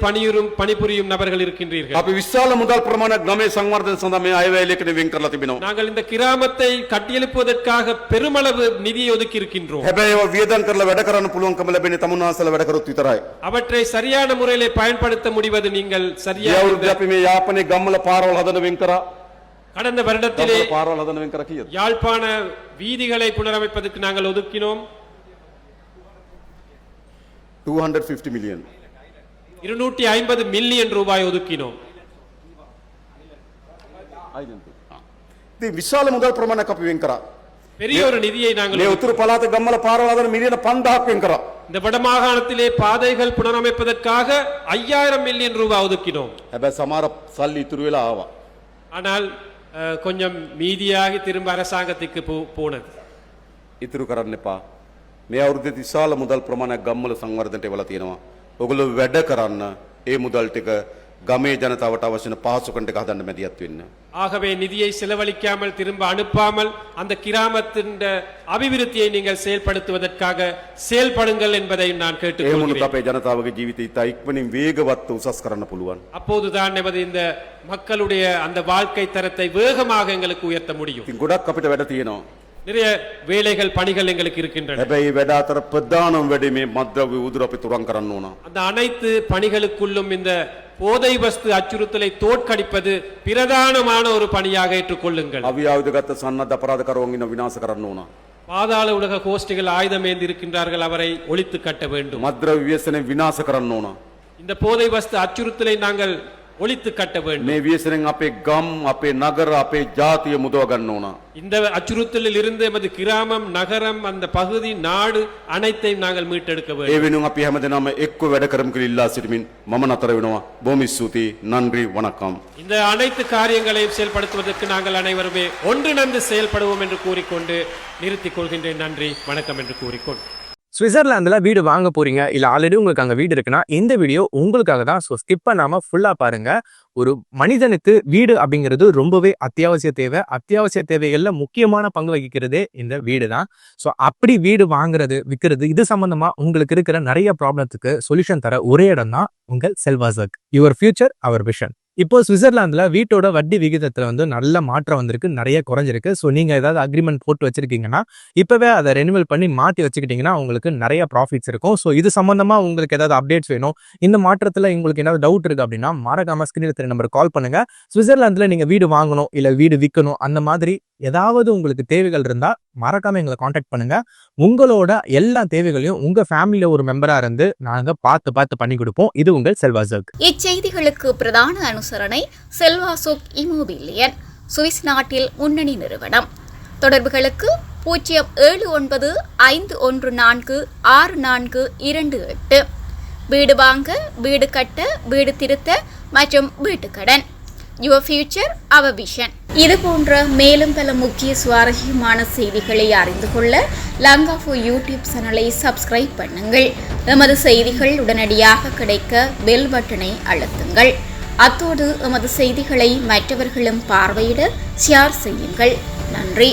பணிபுரியும் நபர்கள் இருக்கின்றீர்கள். අපි විශාල මුදල් ප්‍රමාණයක් ගමේ සංවර්ධන සඳහා මේ අයවැයලයකට වෙන් කරලා තිබෙනවා. நாங்கள் இந்த கிராமத்தை கட்டியெழுப்புவதற்காக பெருமளவு நிதியை ஒதுக்கி இருக்கின்றோம். හැබැයි ඒවා වියදම් කරලා වැඩ කරන්න පුළුවන්කම ලැබෙන්නේ තමුන්වහන්සේලා වැඩ කරොත් විතරයි. அவற்றை சரியான முறையிலே பயன்படுத்த முடிவது நீங்கள் මේ சரியாக අවුරුද්දේ අපි මේ යාපනයේ ගම්වල පාරවල් හදන වෙන් කරා. கடந்த வருடத்திலே ගම්වල පාරවල් හදන වෙන් කරා කීයද? யாழ்ப்பாண வீதிகளை புனரமைப்பதற்கு நாங்கள் ஒதுக்கினோம் 250 million. 250 மில்லியன் ரூபாய் ஒதுக்கினோம். ඉතින් විශාල මුදල් ප්‍රමාණයක් අපි වෙන් කරා. பெரிய ஒரு நிதியை நாங்கள் මේ උතුරු පළාතේ ගම්වල පාරවල් හදන මිලියන 5000ක් වෙන් කරා. இந்த வடமாகாணத்திலே பாதைகள் புனரமைப்பதற்காக 5000 மில்லியன் ரூபாய் ஒதுக்கினோம். හැබැයි සමහර සල්ලි ඉතුරු වෙලා ආවා. ஆனால் கொஞ்சம் மீதியாகி திரும்ப அரசாங்கத்துக்கு போனது. ඉතුරු කරන්න එපා. මේ අවුරුද්දේ විශාල මුදල් ප්‍රමාණයක් ගම්වල සංවර්ධනයට එවලා තියෙනවා. ඔයගොල්ලෝ වැඩ කරන්න ඒ මුදල් ටික ගමේ ජනතාවට අවශ්‍ය වෙන පහසුකම් ටික හදන්න මැදිහත් වෙන්න. ஆகவே நிதியை செலவழிக்காமல் திரும்ப அனுப்பாமல் அந்த கிராமத்தின் அபிவிருத்தியை நீங்கள் செயல்படுத்துவதற்காக செயல்படுங்கள் என்பதை நான் ඒ මොනොත් கேட்டுக்கொள்கிறேன். අපේ ජනතාවගේ ජීවිතය ඉතා ඉක්මනින් වේගවත් උසස් කරන්න පුළුවන්. அப்போதுதான் நமது இந்த மக்களுடைய அந்த வாழ்க்கை தரத்தை வேகமாக எங்களுக்கு உயர்த்த முடியும். ඉතින් ගොඩක් අපිට වැඩ තියෙනවා. நிறைய வேலைகள் பணிகள் எங்களுக்கு இருக்கின்றன. හැබැයි වැඩ අතර ප්‍රධානම වැඩේ මේ මද්ද්‍රව්‍ය උදුර අපි තුරන් කරන්න ඕන. அந்த அனைத்து பணிகளுக்குள்ளும் இந்த போதை வஸ்து அச்சுறுத்தலை தோற்கடிப்பது பிரதானமான ஒரு பணியாக ஏற்றுக்கொள்ளுங்கள். අවි ආයුධගත සන්නද්ධ අපරාධකරුවන් ඉන්න විනාශ කරන්න ඕන. பாதாள உலக கோஷ்டிகள் ஆயுதம் ஏந்தி இருக்கின்றார்கள், அவரை ஒழித்து கட்ட வேண்டும். මද්ද්‍රව්‍ය ව්‍යසනය විනාශ කරන්න ඕන. இந்த போதை வஸ்து அச்சுறுத்தலை நாங்கள் ஒழித்து கட்ட வேண்டும். මේ ව්‍යසනයෙන් අපේ ගම්, අපේ නගර, අපේ ජාතිය මුදව ගන්න ඕන. இந்த அச்சுறுத்தலில் இருந்து எமது கிராமம், நகரம், அந்த பகுதி, நாடு அனைத்தையும் நாங்கள் மீட்டெடுக்க ඒ வேண்டும். වෙනුවෙන් අපි හැමදෙනාම එක්ව වැඩ කරමු කියලා ඉල්ලා සිටමින් මම නතර වෙනවා. බොහොම ස්තුතියි. නன்றி வணக்கம். இந்த அனைத்து காரியங்களையும் செயல்படுத்துவதற்கு நாங்கள் அனைவருமே ஒன்றிணைந்து செயல்படுவோம் என்று கூறிக்கொண்டு நிறுத்திக் கொள்கின்றேன். நன்றி வணக்கம் என்று கூறிக்கொண்டு சுவிட்சர்லாந்துல வீடு வாங்க போறீங்க இல்ல ஆல்ரெடி உங்களுக்கு அங்க வீடு இருக்குன்னா இந்த வீடியோ உங்களுக்காக தான். ஸோ ஸ்கிப் பண்ணாம ஃபுல்லா பாருங்க. ஒரு மனிதனுக்கு வீடு அப்படிங்கிறது ரொம்பவே அத்தியாவசிய தேவை. அத்தியாவசிய தேவைகள்ல முக்கியமான பங்கு வகிக்கிறதே இந்த வீடு தான். ஸோ அப்படி வீடு வாங்குறது, விற்கிறது, இது சம்பந்தமா உங்களுக்கு இருக்கிற நிறைய ப்ராப்ளத்துக்கு சொல்யூஷன் தர ஒரே இடம் தான் உங்கள் செல்வாசக். Your future our vision. இப்போ சுவிட்சர்லாந்துல வீட்டோட வட்டி விகிதத்துல வந்து நல்ல மாற்றம் வந்திருக்கு, நிறைய குறைஞ்சிருக்கு. ஸோ நீங்க ஏதாவது அக்ரிமெண்ட் போட்டு வச்சிருக்கீங்கன்னா இப்பவே அதை ரெனிவல் பண்ணி மாற்றி வச்சுக்கிட்டீங்கன்னா உங்களுக்கு நிறைய ப்ராஃபிட்ஸ் இருக்கும். ஸோ இது சம்பந்தமா உங்களுக்கு ஏதாவது அப்டேட்ஸ் வேணும், இந்த மாற்றத்துல உங்களுக்கு ஏதாவது டவுட் இருக்கு அப்படின்னா மறக்காம ஸ்கிரீன்ல தெரிய நம்பர் கால் பண்ணுங்க. சுவிட்சர்லாந்துல நீங்க வீடு வாங்கணும் இல்ல வீடு விற்கணும், அந்த மாதிரி ஏதாவது உங்களுக்கு தேவைகள் இருந்தா மறக்காம எங்களை காண்டாக்ட் பண்ணுங்க. உங்களோட எல்லா தேவைகளையும் உங்க ஃபேமிலியில ஒரு மெம்பரா இருந்து நாங்க பார்த்து பண்ணி கொடுப்போம். இது உங்கள் செல்வாசக். இச்செய்திகளுக்கு பிரதான அனுசரணை செல்வாசோக் இமோபிலியன், சுவிஸ் நாட்டில் முன்னணி நிறுவனம். தொடர்புகளுக்கு 0795146428. வீடு வாங்க, வீடு கட்ட, வீடு திருத்த மற்றும் வீட்டுக்கடன். Your future our vision. இது போன்ற மேலும் பல முக்கிய சுவாரஸ்யமான செய்திகளை அறிந்து கொள்ள லங்காஃபோ யூடியூப் சேனலை சப்ஸ்கிரைப் பண்ணுங்கள். எமது செய்திகள் உடனடியாக கிடைக்க பெல் பட்டனை அழுத்துங்கள். அத்தோடு எமது செய்திகளை மற்றவர்களும் பார்வையிட ஷேர் செய்யுங்கள். நன்றி.